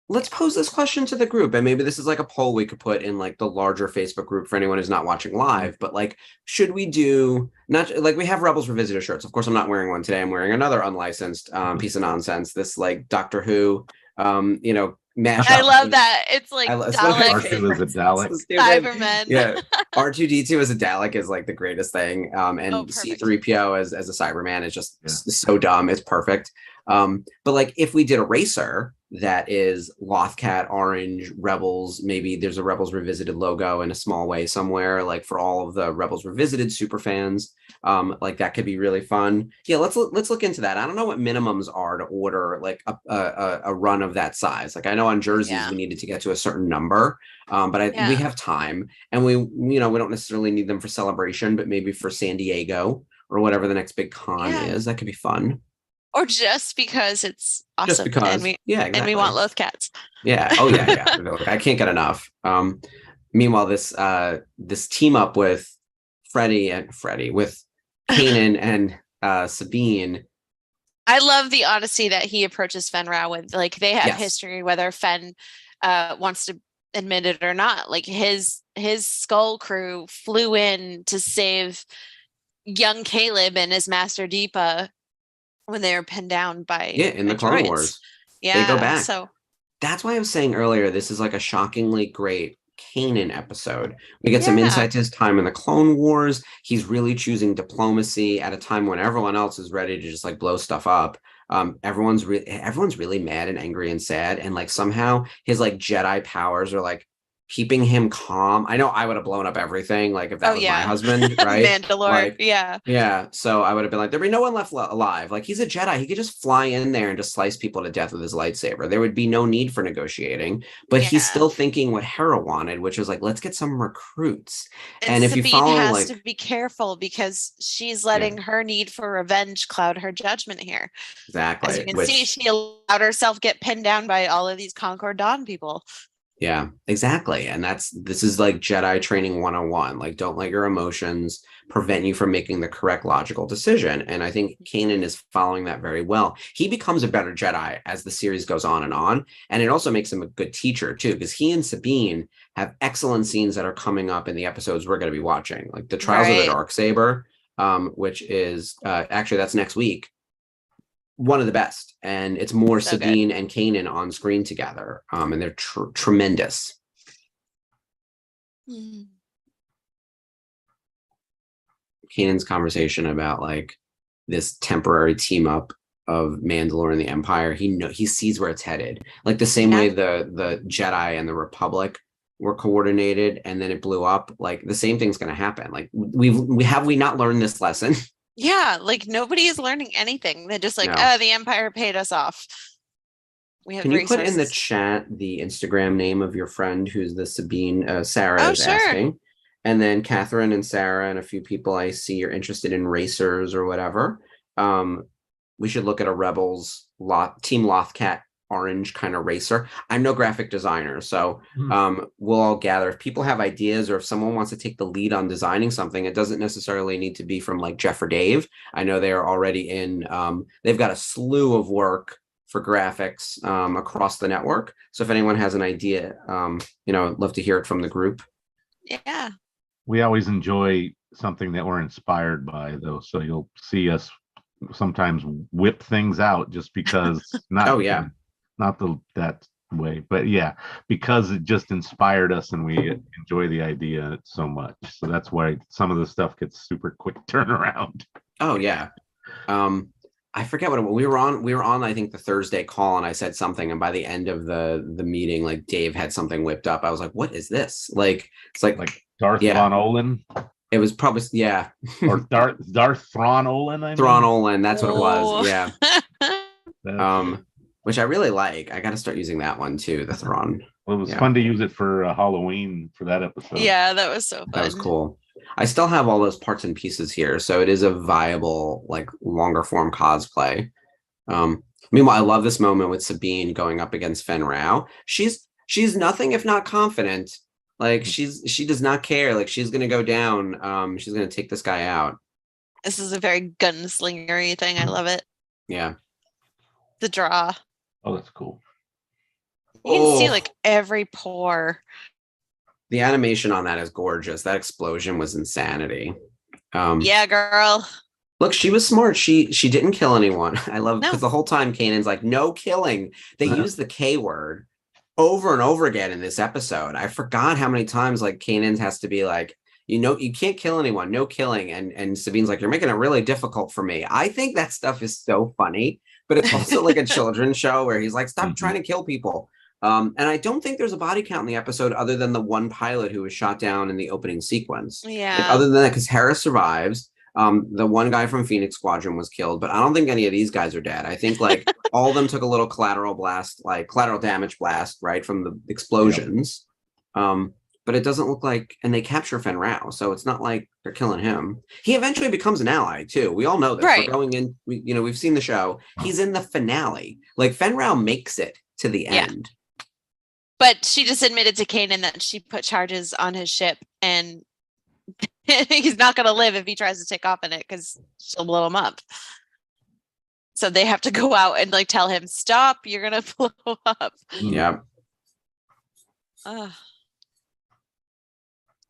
let's pose this question to the group, and maybe this is like a poll we could put in like the larger Facebook group for anyone who's not watching live. But like, should we do not like we have Rebels Revisited shirts? Of course, I'm not wearing one today. I'm wearing another unlicensed piece of nonsense. This like Doctor Who, mashup. I love that. It's like R2 is a Dalek. Cybermen. Yeah, R2D2 as a Dalek is like the greatest thing. And C3PO as a Cyberman is just so dumb. It's perfect. But like if we did a racer that is Lothcat, orange, Rebels, maybe there's a Rebels Revisited logo in a small way somewhere, like for all of the Rebels Revisited super fans, like that could be really fun. Yeah, let's look into that. I don't know what minimums are to order like a run of that size. Like I know on jerseys we needed to get to a certain number, but we have time, and we don't necessarily need them for Celebration, but maybe for San Diego or whatever the next big con is. That could be fun. Or just because it's awesome. Just because, and we want Lothcats. Yeah. Oh yeah. I can't get enough. Meanwhile, this team up with with Kanan and Sabine. I love the honesty that he approaches Fen Rao with. Like they have history, whether Fen wants to admit it or not. Like his Skull crew flew in to save young Caleb and his master Deepa when they were pinned down by in the Clone Wars. Yeah, they go back. So that's why I was saying earlier, this is like a shockingly great Kanan episode. We get some insight to his time in the Clone Wars. He's really choosing diplomacy at a time when everyone else is ready to just like blow stuff up. Everyone's really mad and angry and sad, and like somehow his like Jedi powers are like keeping him calm. I know I would have blown up everything, like if that was my husband, right? Mandalore, like, yeah. Yeah, so I would have been like, there'd be no one left alive. Like, he's a Jedi. He could just fly in there and just slice people to death with his lightsaber. There would be no need for negotiating. But he's still thinking what Hera wanted, which was like, let's get some recruits. And if Sabine you follow, has like, to be careful because she's letting her need for revenge cloud her judgment here. Exactly. As you can see, she allowed herself get pinned down by all of these Concord Dawn people. Yeah, exactly. And this is like Jedi training 101. Like, don't let your emotions prevent you from making the correct logical decision. And I think Kanan is following that very well. He becomes a better Jedi as the series goes on. And it also makes him a good teacher too, because he and Sabine have excellent scenes that are coming up in the episodes we're going to be watching, like the Trials of the Darksaber, which is actually that's next week. One of the best, and it's more so Sabine and Kanan on screen together, and they're tremendous. Kanan's conversation about like this temporary team up of Mandalore and the Empire, he sees where it's headed, like the same way the Jedi and the Republic were coordinated and then it blew up. Like the same thing's going to happen. Like we not learned this lesson. Yeah, like nobody is learning anything. They're just like, the Empire paid us off. We have. Can you put in the chat the Instagram name of your friend who's the Sabine? Sarah is asking. And then Catherine and Sarah and a few people I see are interested in racers or whatever. We should look at a Rebels Team Lothcat orange kind of racer. I'm no graphic designer, so we'll all gather. If people have ideas or if someone wants to take the lead on designing something, it doesn't necessarily need to be from like Jeff or Dave. I know they are already in, they've got a slew of work for graphics across the network. So if anyone has an idea, I'd love to hear it from the group. Yeah. We always enjoy something that we're inspired by, though. So you'll see us sometimes whip things out just because not that way, but because it just inspired us and we enjoy the idea so much. So that's why some of the stuff gets super quick turnaround. I forget what we were on I think the Thursday call, and I said something, and by the end of the meeting, like Dave had something whipped up. I was like, what is this? Like it's like Darth Von Olin. It was probably or Darth Thrawn Olin. Thrawn Olin, that's what it was. Yeah. Which I really like. I got to start using that one too, the Thrawn. Well, it was fun to use it for Halloween for that episode. Yeah, that was so fun. That was cool. I still have all those parts and pieces here, so it is a viable, like, longer form cosplay. Meanwhile, I love this moment with Sabine going up against Fen Rao. She's nothing if not confident. Like she does not care. Like she's gonna go down. She's gonna take this guy out. This is a very gunslingery thing. I love it. Yeah. The draw. Oh, that's cool. You can see like every pore. The animation on that is gorgeous. That explosion was insanity. Yeah, girl. Look, she was smart. She didn't kill anyone. I love because the whole time Kanan's like, no killing. They use the K word over and over again in this episode. I forgot how many times like Kanan has to be like, you can't kill anyone, no killing. And Sabine's like, you're making it really difficult for me. I think that stuff is so funny, but it's also like a children's show where he's like, stop trying to kill people. And I don't think there's a body count in the episode other than the one pilot who was shot down in the opening sequence. Yeah. Like, other than that, because Hera survives. The one guy from Phoenix Squadron was killed, but I don't think any of these guys are dead. I think like all of them took a little collateral damage blast, right, from the explosions. Yep. But it doesn't look like, and they capture Fen Rao, so it's not like they're killing him. He eventually becomes an ally too. We all know this. Right. We're going in, we've seen the show. He's in the finale. Like Fen Rao makes it to the end. But she just admitted to Kanan that she put charges on his ship and he's not going to live if he tries to take off in it because she'll blow him up. So they have to go out and like tell him, stop, you're going to blow up. Yeah.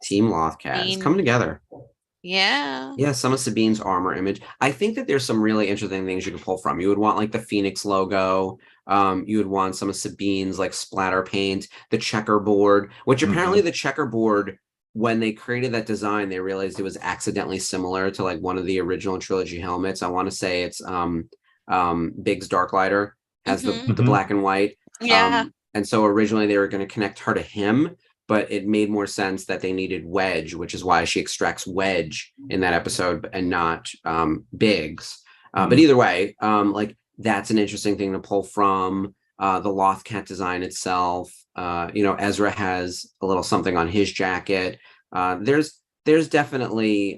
Team Lothcat is coming together. Yeah. Yeah, some of Sabine's armor image. I think that there's some really interesting things you could pull from. You would want like the Phoenix logo. You would want some of Sabine's like splatter paint, the checkerboard, which apparently the checkerboard, when they created that design, they realized it was accidentally similar to like one of the original trilogy helmets. I want to say it's Biggs Darklighter has the black and white. Yeah. And so originally they were going to connect her to him, but it made more sense that they needed Wedge, which is why she extracts Wedge in that episode and not Biggs. But either way, like that's an interesting thing to pull from the Lothcat design itself. Ezra has a little something on his jacket. There's definitely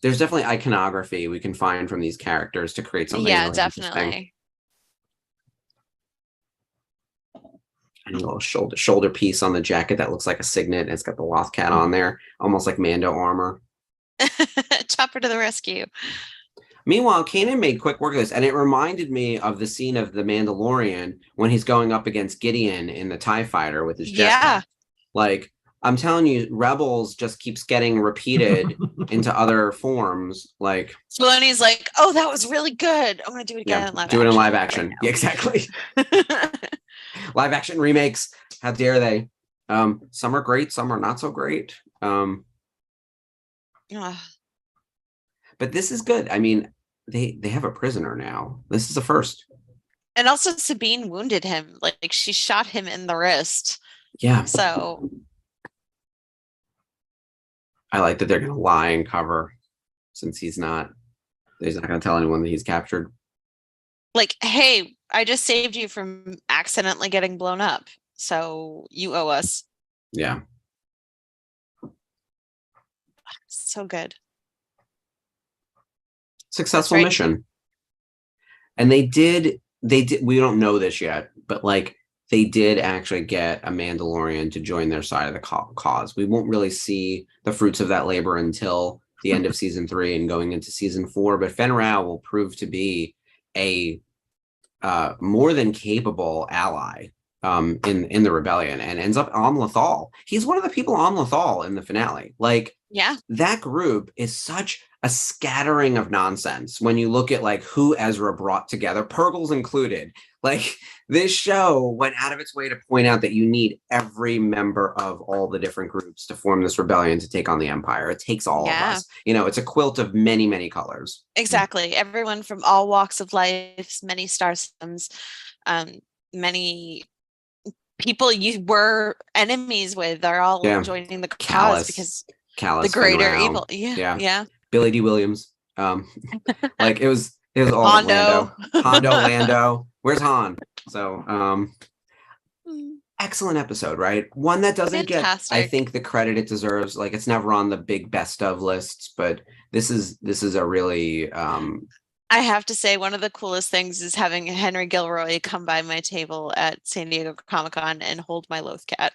iconography we can find from these characters to create something. Yeah, really definitely. And a little shoulder piece on the jacket that looks like a signet, and it's got the Lothcat on there, almost like Mando armor. Chopper to the rescue. Meanwhile, Kanan made quick work of this, and it reminded me of the scene of The Mandalorian when he's going up against Gideon in the TIE fighter with his jetpack. Yeah. Like, I'm telling you, Rebels just keeps getting repeated into other forms. Like, Filoni's like, oh, that was really good. I'm going to do it again in live action. Do it in live action. Yeah, exactly. Live action remakes. How dare they? Some are great, some are not so great. But this is good. I mean, they have a prisoner now. This is a first. And also Sabine wounded him. Like she shot him in the wrist. Yeah. So I like that they're gonna lie and cover since he's not gonna tell anyone that he's captured. Like, hey, I just saved you from accidentally getting blown up. So you owe us. Yeah. So good. Successful mission. And they did, we don't know this yet, but like they did actually get a Mandalorian to join their side of the cause. We won't really see the fruits of that labor until the end of season 3 and going into season 4, but Fenn Rau will prove to be a more than capable ally in the rebellion, and ends up on Lothal. He's one of the people on Lothal in the finale. Like, yeah, that group is such a scattering of nonsense when you look at like who Ezra brought together, Purgles included. Like, this show went out of its way to point out that you need every member of all the different groups to form this rebellion to take on the Empire. It takes all of us. It's a quilt of many, many colors. Exactly. Everyone from all walks of life, many star systems, many people you were enemies with are all joining the cause because Callus, the greater Fenn Rau. evil. Yeah. Billy D. Williams. Like it was all Hondo. Lando. Where's Han? So excellent episode, right? One that doesn't get, I think, the credit it deserves. Like, it's never on the big best of lists, but this is a really I have to say, one of the coolest things is having Henry Gilroy come by my table at San Diego Comic-Con and hold my Lothcat.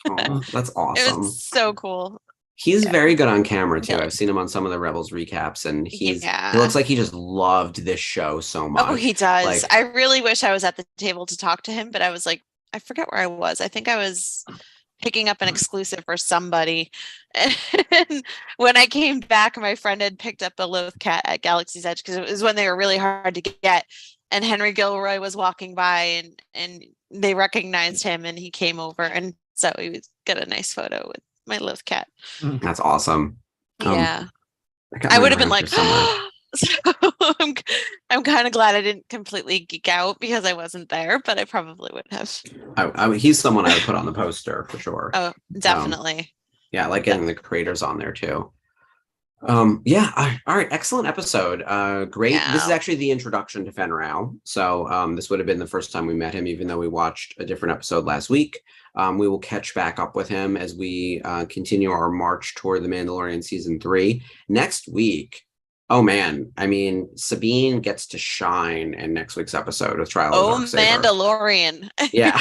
Oh, that's awesome. It was so cool. He's very good on camera too. I've seen him on some of the Rebels recaps, and he looks like he just loved this show so much. Oh, he does. Like, I really wish I was at the table to talk to him, but I was like, I forget where I was. I think I was picking up an exclusive for somebody. And when I came back, my friend had picked up a Lothcat at Galaxy's Edge because it was when they were really hard to get. And Henry Gilroy was walking by, and they recognized him, and he came over, and so he got a nice photo with my Lothcat. That's awesome. Yeah. I would have been like, so I'm kind of glad I didn't completely geek out because I wasn't there, but I probably would have. He's someone I would put on the poster for sure. Oh, definitely. Yeah, I like getting the creators on there too. All right, excellent episode. Great. Yeah. This is actually the introduction to Fenn Rau. So this would have been the first time we met him, even though we watched a different episode last week. We will catch back up with him as we continue our march toward The Mandalorian season 3 next week. Oh man, I mean, Sabine gets to shine in next week's episode of Trial of the Darksaber. Mandalorian. Yeah.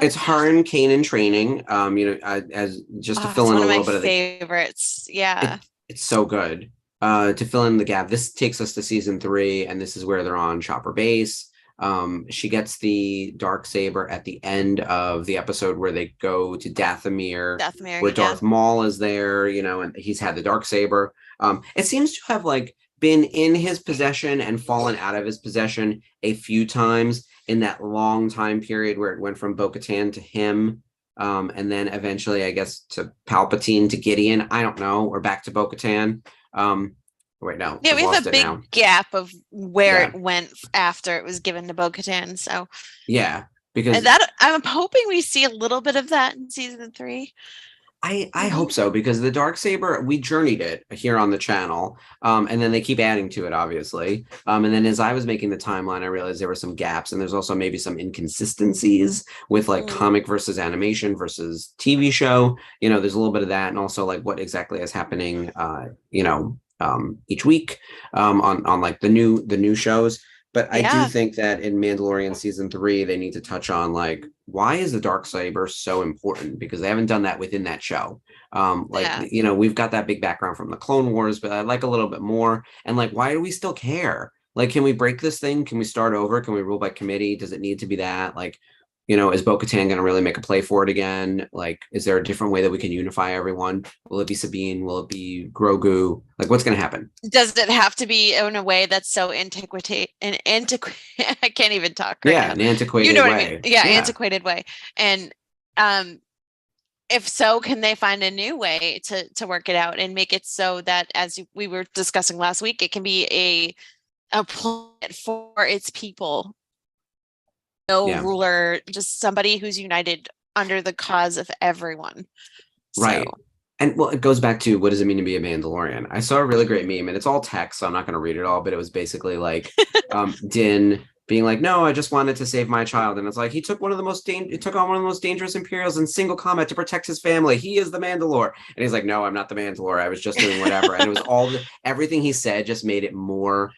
it's her and Kanan training. As just to fill in a little bit of the favorites. Yeah. It's so good. To fill in the gap. This takes us to season 3, and this is where they're on Chopper Base. She gets the Darksaber at the end of the episode where they go to Dathomir where Darth Maul is there, and he's had the Darksaber. It seems to have like been in his possession and fallen out of his possession a few times in that long time period where it went from Bo-Katan to him, and then eventually, I guess, to Palpatine to Gideon. I don't know, or back to Bo-Katan. Wait, no. Yeah, we have a big gap of where it went after it was given to Bo-Katan. So yeah, because And that I'm hoping we see a little bit of that in season 3. I hope so, because the Darksaber, we journeyed it here on the channel, and then they keep adding to it, obviously. And then as I was making the timeline, I realized there were some gaps, and there's also maybe some inconsistencies with like comic versus animation versus TV show. You know, there's a little bit of that, and also like what exactly is happening, each week, on like the new shows. But I do think that in Mandalorian season 3, they need to touch on like, why is the Darksaber so important? Because they haven't done that within that show. We've got that big background from the Clone Wars, but I'd like a little bit more. And like, why do we still care? Like, can we break this thing? Can we start over? Can we rule by committee? Does it need to be that? Like, is Bo-Katan going to really make a play for it again? Like, is there a different way that we can unify everyone? Will it be Sabine? Will it be Grogu? Like, what's going to happen? Does it have to be in a way that's so I can't even talk right now. An antiquated way. You know what I mean? Yeah, antiquated way. And if so, can they find a new way to work it out and make it so that, as we were discussing last week, it can be a planet for its people? Ruler, just somebody who's united under the cause of everyone. Right. And well, it goes back to, what does it mean to be a Mandalorian? I saw a really great meme, and it's all text, so I'm not going to read it all, but it was basically like Din being like, no, I just wanted to save my child. And it's like, he took on one of the most dangerous Imperials in single combat to protect his family. He is the Mandalore. And he's like, no, I'm not the Mandalore. I was just doing whatever. And it was everything he said just made it more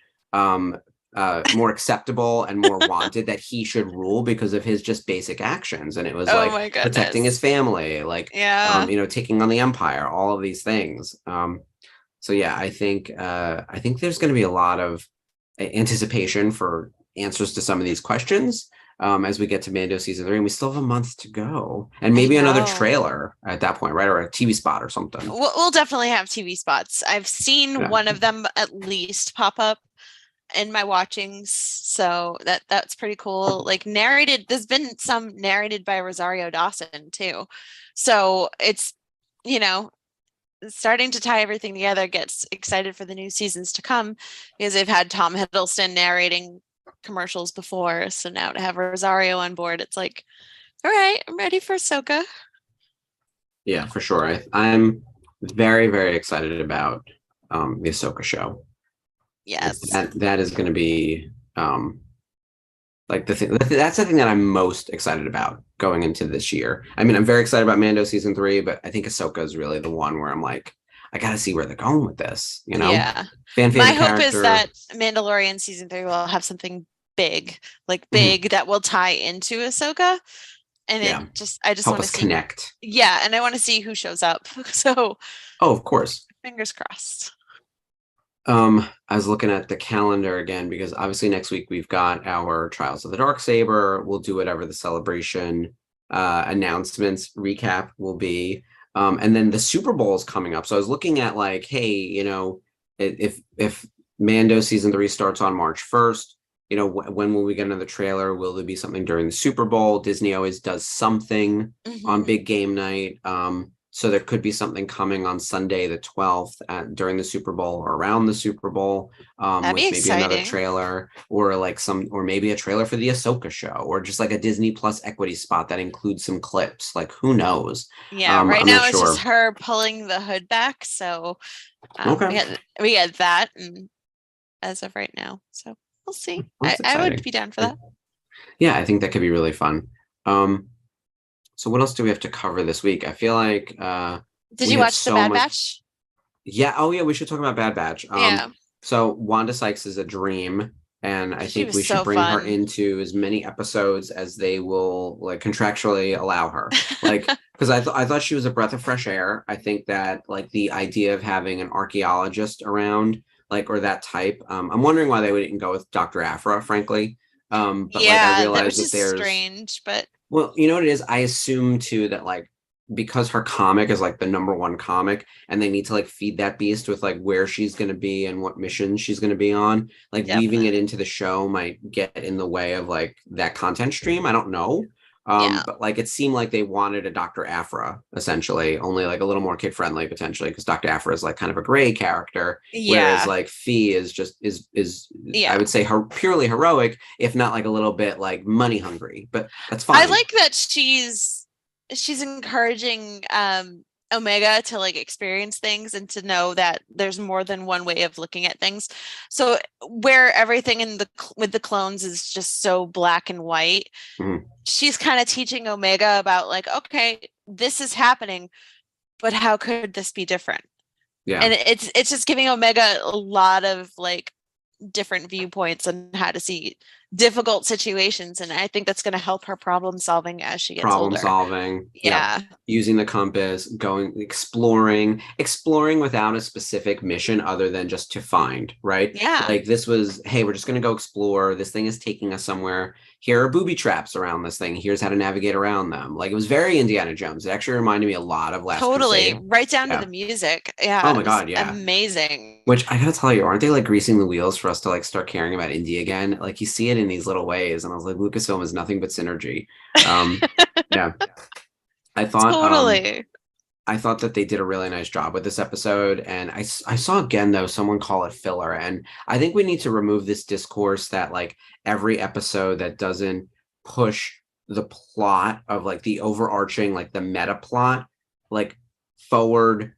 acceptable and more wanted that he should rule because of his just basic actions. And it was protecting his family, like, taking on the Empire, all of these things. I think there's going to be a lot of anticipation for answers to some of these questions as we get to Mando season 3, and we still have a month to go, and maybe another trailer at that point, right? Or a TV spot or something. We'll definitely have TV spots. I've seen one of them at least pop up in my watchings, so that's pretty cool. Like, narrated, there's been some narrated by Rosario Dawson too, so it's starting to tie everything together. Gets excited for the new seasons to come, because they've had Tom Hiddleston narrating commercials before, so now to have Rosario on board, it's like, all right, I'm ready for Ahsoka. Yeah, for sure. I'm very, very excited about the Ahsoka show. Yes, that is going to be like the thing. That's the thing that I'm most excited about going into this year. I mean, I'm very excited about Mando season 3, but I think Ahsoka is really the one where I'm like, I got to see where they're going with this. Yeah. My hope is that Mandalorian season 3 will have something big, that will tie into Ahsoka, and I just want to connect. Yeah, and I want to see who shows up. So, of course, fingers crossed. I was looking at the calendar again, because obviously next week we've got our Trials of the Darksaber. We'll do whatever the celebration announcements recap will be. And then the Super Bowl is coming up. So I was looking at like, hey, if Mando season 3 starts on March 1st, when will we get another trailer? Will there be something during the Super Bowl? Disney always does something on big game night. So there could be something coming on Sunday, the 12th, during the Super Bowl or around the Super Bowl, with maybe another trailer, or maybe a trailer for the Ahsoka show, or just like a Disney Plus equity spot that includes some clips. Like, who knows? Yeah, right now it's just her pulling the hood back. So we had that, and as of right now, so we'll see. I would be down for that. Yeah, I think that could be really fun. So what else do we have to cover this week? I feel like did you watch the Bad Batch? Yeah. Oh yeah, we should talk about Bad Batch. Yeah. So Wanda Sykes is a dream, and I think we should bring her into as many episodes as they will like contractually allow her. Like, because I thought she was a breath of fresh air. I think that like the idea of having an archaeologist around, like, or that type. I'm wondering why they wouldn't go with Dr. Aphra, frankly. But I realized that there's strange, but. Well, you know what it is? I assume too that like, because her comic is like the #1 comic, and they need to like feed that beast with like where she's going to be and what mission she's going to be on, like weaving it into the show might get in the way of like that content stream. I don't know. Yeah. But like it seemed like they wanted a Dr. Aphra essentially, only like a little more kid friendly potentially, because Dr. Aphra is like kind of a gray character, whereas Yeah. like Fee is just is I Yeah. would say purely heroic, if not like a little bit like money hungry, but that's I fine. like that she's encouraging Omega to like experience things and to know that there's more than one way of looking at things. So where everything with the clones is just so black and white, Mhm. she's kind of teaching Omega about like, okay, this is happening, but how could this be different? Yeah. And it's just giving Omega a lot of like different viewpoints on how to see difficult situations, and I think that's going to help her problem solving as she gets Problem older. solving. Yeah. Using the compass, going exploring without a specific mission other than just to find, right? Yeah. Like this was, hey, we're just going to go explore. This thing is taking us somewhere. Here are booby traps around this thing. Here's how to navigate around them. Like it was very Indiana Jones. It actually reminded me a lot of Last Totally. Crusade. Right down Yeah. to the music. Yeah. Oh it my was God, yeah. amazing. Which I gotta tell you, aren't they like greasing the wheels for us to like start caring about Indy again? Like you see it in these little ways, and I was like, Lucasfilm is nothing but synergy. Yeah. I thought Totally. I thought that they did a really nice job with this episode, and I saw again though someone call it filler, and I think we need to remove this discourse that like every episode that doesn't push the plot of like the overarching like the meta plot like forward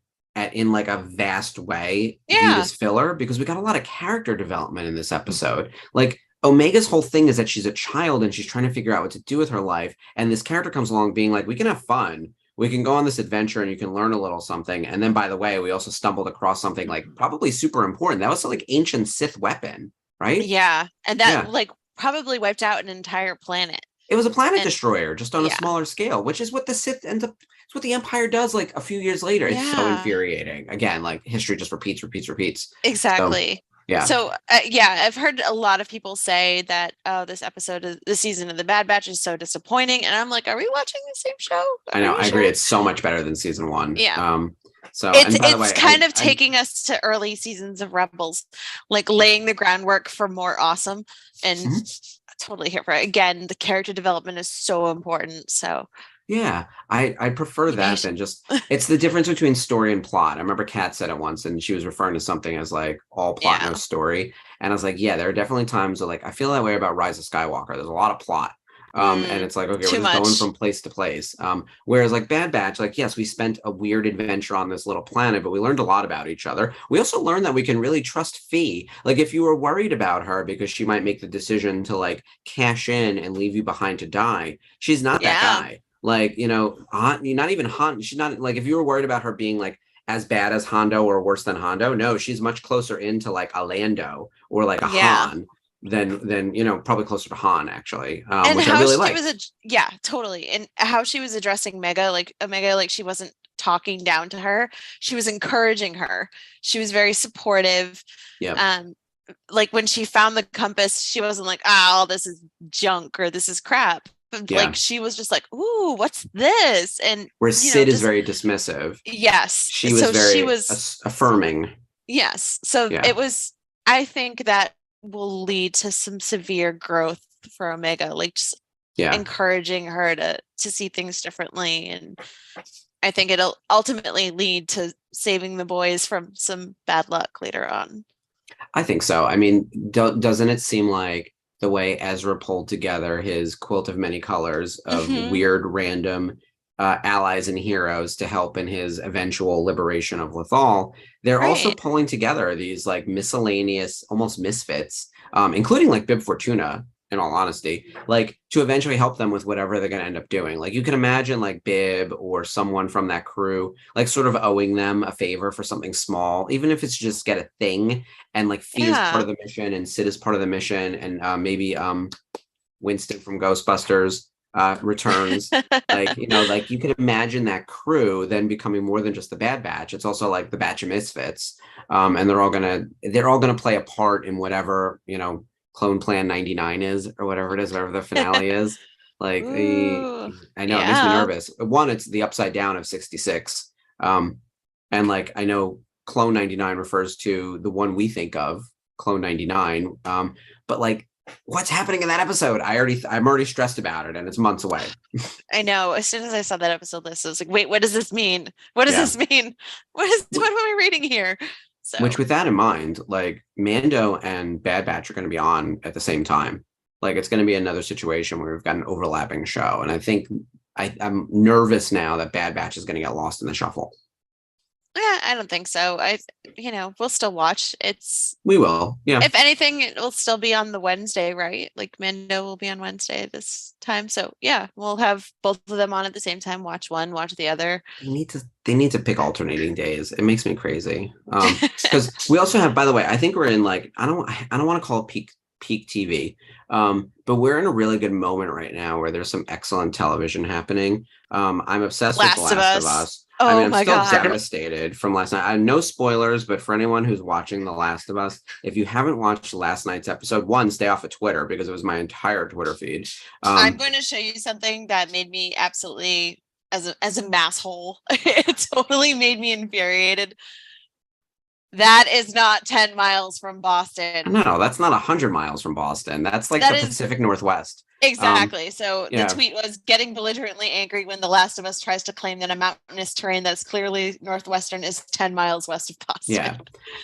in like a vast way viewed Yeah. as filler, because we got a lot of character development in this episode. Like Omega's whole thing is that she's a child and she's trying to figure out what to do with her life, and this character comes along being like, we can have fun, we can go on this adventure and you can learn a little something. And then, by the way, we also stumbled across something like probably super important. That was some like ancient Sith weapon, right? Yeah. And that Yeah. like probably wiped out an entire planet. It was a planet And- destroyer, just on a yeah. smaller scale, which is what the Sith ends up, it's what the Empire does like a few years later. It's so Yeah. infuriating. Again, like history just repeats. Exactly. Yeah. So yeah, I've heard a lot of people say that this episode of the season of the Bad Batch is so disappointing, and I'm like, are we watching the same show? I know. Are you I agree. sure? It's so much better than season one. Yeah. So It's and by the way, kind of taking us to early seasons of Rebels, like laying the groundwork for more awesome, and totally here for it. Again, the character development is so important. So yeah, I prefer that than just, it's the difference between story and plot. I remember Kat said it once, and she was referring to something as like all plot, no story. And I was like, yeah, there are definitely times where like I feel that way about Rise of Skywalker. There's a lot of plot. And it's like, okay, we're just going from place to place. Whereas like Bad Batch, like, yes, we spent a weird adventure on this little planet, but we learned a lot about each other. We also learned that we can really trust Fee. Like if you were worried about her because she might make the decision to like cash in and leave you behind to die, she's not that guy. Like, you know, not even Han. She's not like, if you were worried about her being like as bad as Hondo or worse than Hondo, no, she's much closer into like a Lando or like a Han than you know, probably closer to Han actually, and which how I really she like. was totally, and how she was addressing Omega, like she wasn't talking down to her, she was encouraging her, she was very supportive. Like when she found the compass, she wasn't like, oh, this is junk or this is crap. Like she was just like, ooh, what's this? And where Sid is very dismissive. Yes, she was affirming. Yes, so it was, I think that will lead to some severe growth for Omega, like just encouraging her to see things differently. And I think it'll ultimately lead to saving the boys from some bad luck later on. I think so. I mean, doesn't it seem like the way Ezra pulled together his quilt of many colors of weird random allies and heroes to help in his eventual liberation of Lothal, they're also pulling together these like miscellaneous, almost misfits, including like Bib Fortuna, in all honesty, like to eventually help them with whatever they're going to end up doing. Like you can imagine like Bib or someone from that crew, like sort of owing them a favor for something small, even if it's just get a thing, and like Fee is part of the mission and Sid is part of the mission, and maybe Winston from Ghostbusters returns. Like, you know, like you could imagine that crew then becoming more than just the Bad Batch. It's also like the Batch of Misfits, and they're all gonna play a part in whatever, you know, Clone Plan 99 is, or whatever it is, whatever the finale is. Like, I know it makes me nervous. One, it's the upside down of 66, and like I know Clone 99 refers to the one we think of, Clone 99, but like what's happening in that episode? I'm already stressed about it, and it's months away. I know. As soon as I saw that episode list, I was like, wait, what does this mean? What does this mean? What am I reading here? So, which, with that in mind, like Mando and Bad Batch are going to be on at the same time. Like it's going to be another situation where we've got an overlapping show, and I think I'm nervous now that Bad Batch is going to get lost in the shuffle. yeah, I don't think so. We'll still watch. We will. Yeah. If anything, it will still be on the Wednesday, right? Like Mando will be on Wednesday this time. So yeah, we'll have both of them on at the same time. Watch one, watch the other. They need to pick alternating days. It makes me crazy. Because we also have, by the way, I think we're in like, I don't want to call it peak TV. But we're in a really good moment right now where there's some excellent television happening. I'm obsessed with The Last of Us. Oh, I'm my still God. devastated from last night. I no spoilers, but for anyone who's watching The Last of Us, if you haven't watched last night's episode, one, stay off of Twitter because it was my entire Twitter feed. I'm going to show you something that made me absolutely, as a masshole, it totally made me infuriated. That is not 10 miles from Boston. No, that's not 100 miles from Boston. That's like the Pacific Northwest. Exactly. So the tweet was getting belligerently angry when The Last of Us tries to claim that a mountainous terrain that's clearly northwestern is 10 miles west of Boston. Yeah.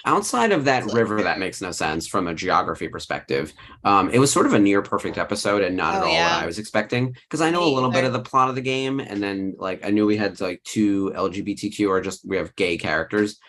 Outside of that river, that makes no sense from a geography perspective. It was sort of a near perfect episode and not at all what I was expecting, because I know a little bit of the plot of the game. And then like I knew we had like 2 LGBTQ or just we have gay characters.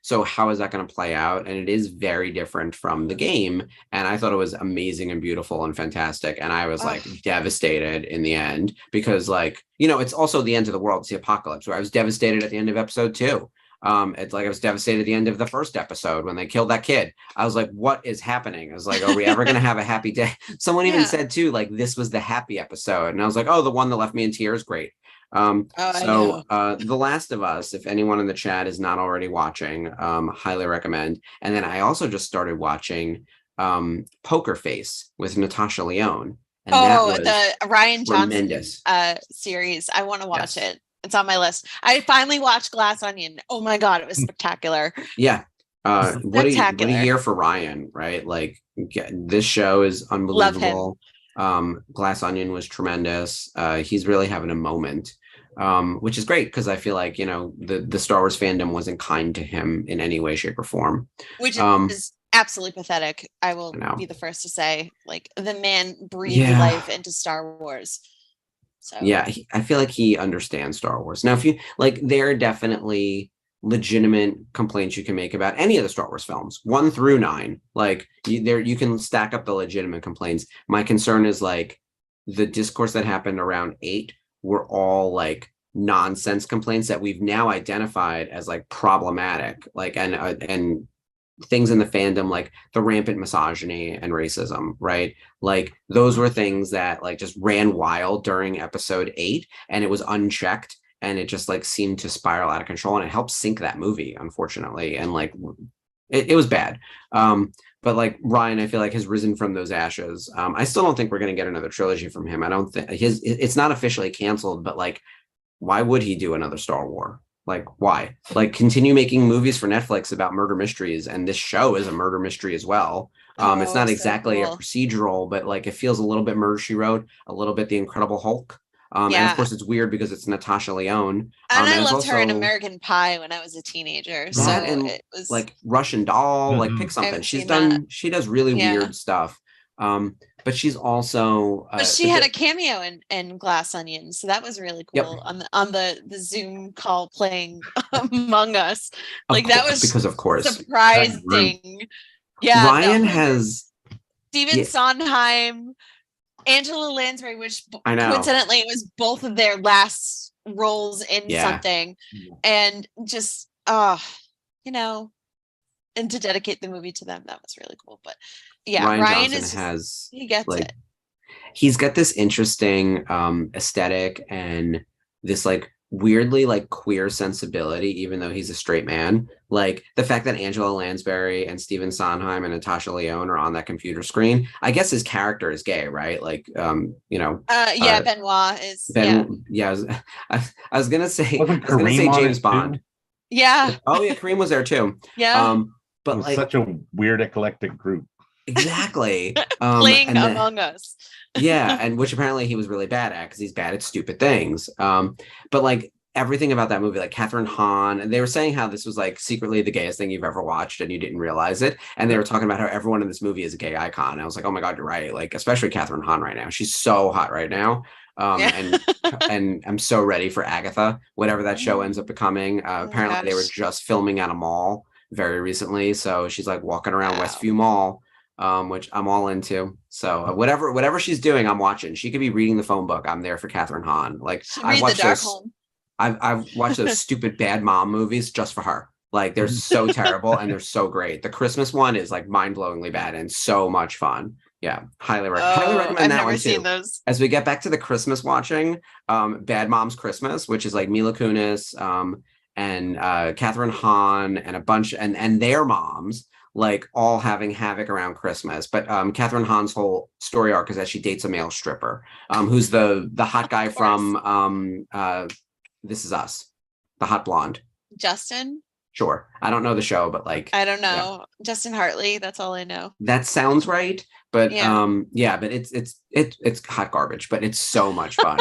So how is that going to play out? And it is very different from the game. And I thought it was amazing and beautiful and fantastic. And I was like devastated in the end because like, it's also the end of the world. It's the apocalypse, where I was devastated at the end of episode 2. It's like I was devastated at the end of the first episode when they killed that kid. I was like, what is happening? I was like, are we ever going to have a happy day? Someone even said too, like, this was the happy episode. And I was like, oh, the one that left me in tears. Great. The Last of Us, if anyone in the chat is not already watching, highly recommend. And then I also just started watching Poker Face with Natasha Lyonne. And that was the Ryan tremendous. Johnson series. I want to watch it. It's on my list. I finally watched Glass Onion. Oh my God, it was spectacular. Yeah. What a year for Ryan, right? Like this show is unbelievable. Glass Onion was tremendous. He's really having a moment. Which is great because I feel like, the Star Wars fandom wasn't kind to him in any way, shape, or form. Which is absolutely pathetic. I will be the first to say, like, the man breathed life into Star Wars. So yeah, I feel like he understands Star Wars. Now, if you like, there are definitely legitimate complaints you can make about any of the Star Wars films, 1 through 9. Like you can stack up the legitimate complaints. My concern is like the discourse that happened around 8 were all like nonsense complaints that we've now identified as like problematic, like and things in the fandom, like the rampant misogyny and racism, right? Like those were things that like just ran wild during episode 8 and it was unchecked and it just like seemed to spiral out of control and it helped sink that movie, unfortunately. And like it was bad. But like Ryan, I feel like has risen from those ashes. I still don't think we're going to get another trilogy from him. I don't think it's not officially canceled, but like, why would he do another Star Wars? Like, why? Like, continue making movies for Netflix about murder mysteries, and this show is a murder mystery as well. It's not exactly a procedural, but like it feels a little bit Murder, She Wrote, a little bit The Incredible Hulk. And of course, it's weird because it's Natasha Lyonne. And I loved her in American Pie when I was a teenager. So it was like Russian Doll. Like, pick something. She does really weird stuff. But she's also but she had a cameo in Glass Onion, so that was really cool. On the Zoom call playing Among Us. Like that was because of course surprising. Yeah, Ryan has Stephen Sondheim, Angela Lansbury, which coincidentally was both of their last roles in something, and just and to dedicate the movie to them, that was really cool. But yeah, Ryan he gets it. He's got this interesting aesthetic and this like weirdly like queer sensibility, even though he's a straight man. Like the fact that Angela Lansbury and Stephen Sondheim and Natasha Lyonne are on that computer screen. I guess his character is gay, right? Like Benoit is. I was gonna say James Bond. Yeah. Oh yeah, Kareem was there too. Yeah. But it was like such a weird eclectic group. Exactly. Playing and then, Among Us. yeah, and which apparently he was really bad at because he's bad at stupid things. But like everything about that movie, like Catherine Hahn, and they were saying how this was like secretly the gayest thing you've ever watched and you didn't realize it. And they were talking about how everyone in this movie is a gay icon. And I was like, oh my God, you're right. Like, especially Catherine Hahn right now. She's so hot right now. Yeah. And I'm so ready for Agatha, whatever that show ends up becoming. Oh my Apparently they were gosh. just filming at a mall very recently. So she's like walking around Wow. Westview Mall, which I'm all into. So whatever she's doing, I'm watching. She could be reading the phone book. I'm there for Catherine Hahn. Like Should I've read The watched Dark those. Home. I've watched those stupid bad mom movies just for her. Like they're so terrible and they're so great. The Christmas one is like mind-blowingly bad and so much fun. Yeah, highly recommend I've that never one seen too. those. As we get back to the Christmas watching, Bad Moms Christmas, which is like Mila Kunis, and Catherine Hahn and a bunch and their moms like all having havoc around Christmas. But Catherine Hahn's whole story arc is that she dates a male stripper, who's the hot guy from This Is Us, the hot blonde. Justin? Sure. I don't know the show, but like I don't know. yeah. Justin Hartley, that's all I know. That sounds right. But Yeah. but it's hot garbage, but it's so much fun.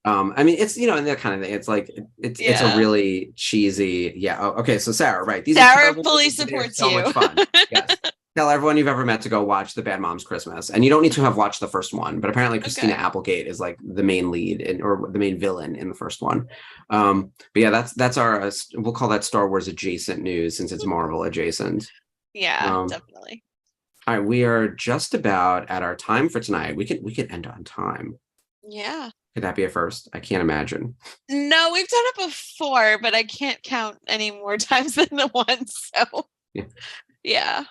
I mean, it's and that kind of thing. It's like it's a really cheesy. Yeah. Oh, okay. So Sarah, right? These are Sarah terrible fully movies, but they're supports so you. much fun. Yes. Tell everyone you've ever met to go watch the Bad Moms Christmas, and you don't need to have watched the first one. But apparently, Christina Applegate is like the main lead or the main villain in the first one. But yeah, that's our we'll call that Star Wars adjacent news since it's Marvel adjacent. Yeah, definitely. All right, we are just about at our time for tonight. We could end on time. Yeah. Could that be a first? I can't imagine. No, we've done it before, but I can't count any more times than the one. So yeah.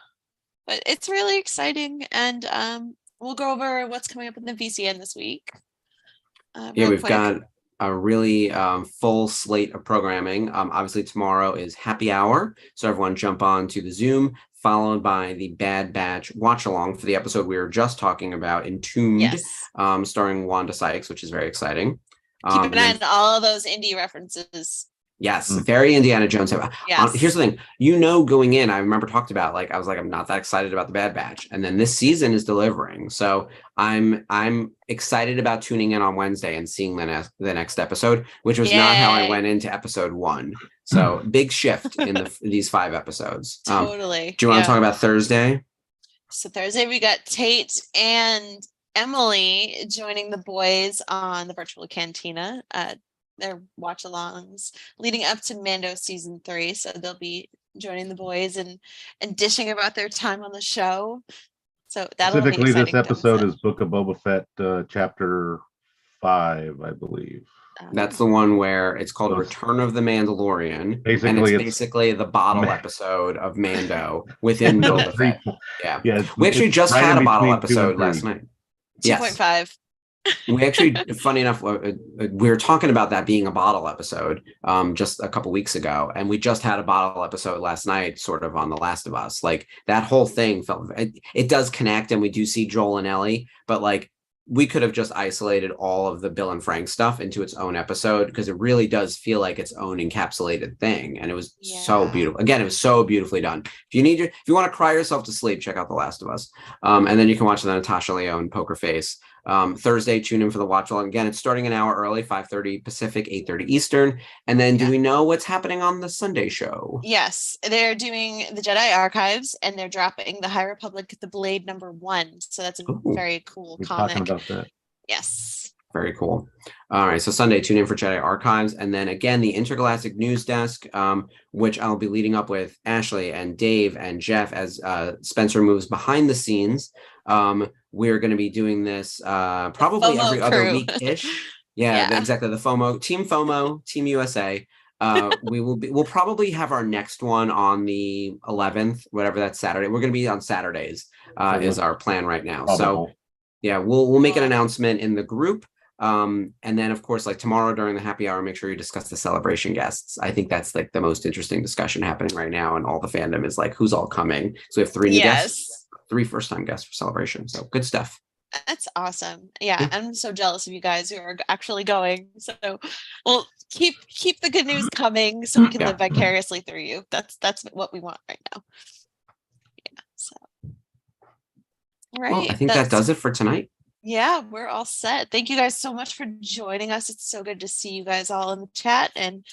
But it's really exciting, and we'll go over what's coming up in the VCN this week. We've got a really full slate of programming. Obviously, tomorrow is happy hour, so everyone jump on to the Zoom, followed by the Bad Batch watch along for the episode we were just talking about, Entombed, starring Wanda Sykes, which is very exciting. Keep an eye on all of those indie references. Yes, very Indiana Jones. Yes. Here's the thing, going in, I remember talked about I was like, I'm not that excited about the Bad Batch, and then this season is delivering. So I'm excited about tuning in on Wednesday and seeing the next episode, which was not how I went into episode 1. So big shift in these 5 episodes. Totally. Do you want to talk about Thursday? So Thursday we got Tate and Emily joining the boys on the virtual Cantina. Their watch-alongs leading up to Mando season 3, so they'll be joining the boys and dishing about their time on the show. So that'll be exciting. This episode is Book of Boba Fett, chapter 5, I believe. That's the one where it's called Return of the Mandalorian, and it's basically the bottle episode of Mando within Boba Fett. Yeah, we actually just had a bottle episode last night. 2.5. We actually, funny enough, we were talking about that being a bottle episode just a couple weeks ago, and we just had a bottle episode last night, sort of on The Last of Us. Like that whole thing felt it does connect, and we do see Joel and Ellie, but like we could have just isolated all of the Bill and Frank stuff into its own episode because it really does feel like its own encapsulated thing, and it was so beautiful. Again, it was so beautifully done. If you want to cry yourself to sleep, check out The Last of Us, and then you can watch the Natasha Lyonne Poker Face. Thursday, tune in for the watch along. Again, it's starting an hour early, 5:30 Pacific, 8:30 Eastern. And then do we know what's happening on the Sunday show? Yes, they're doing the Jedi Archives, and they're dropping the High Republic, the Blade #1. So that's a very cool comic. Talking about that. Yes. Very cool. All right, so Sunday, tune in for Jedi Archives. And then again, the Intergalactic News Desk, which I'll be leading up with Ashley and Dave and Jeff as Spencer moves behind the scenes. We're going to be doing this probably every other week-ish. Yeah, exactly. The FOMO, Team USA. We'll probably have our next one on the 11th, whatever that's Saturday. We're going to be on Saturdays is our plan right now. So yeah, we'll make an announcement in the group. And then of course, like tomorrow during the happy hour, make sure you discuss the celebration guests. I think that's like the most interesting discussion happening right now. And all the fandom is like, who's all coming? So we have 3 new guests. 3 first-time guests for celebration. So good stuff. That's awesome. Yeah, I'm so jealous of you guys who are actually going. So we'll keep the good news coming so we can live vicariously through you. That's what we want right now. Yeah. So Right. Well, I think that does it for tonight. Yeah, we're all set. Thank you guys so much for joining us. It's so good to see you guys all in the chat, and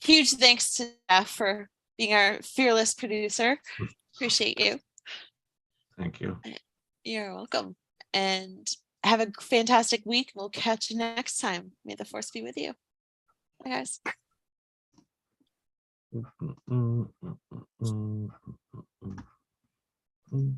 huge thanks to Jeff for being our fearless producer. Appreciate you. Thank you. You're welcome. And have a fantastic week. We'll catch you next time. May the force be with you. Bye, guys. Mm, mm, mm, mm, mm, mm, mm.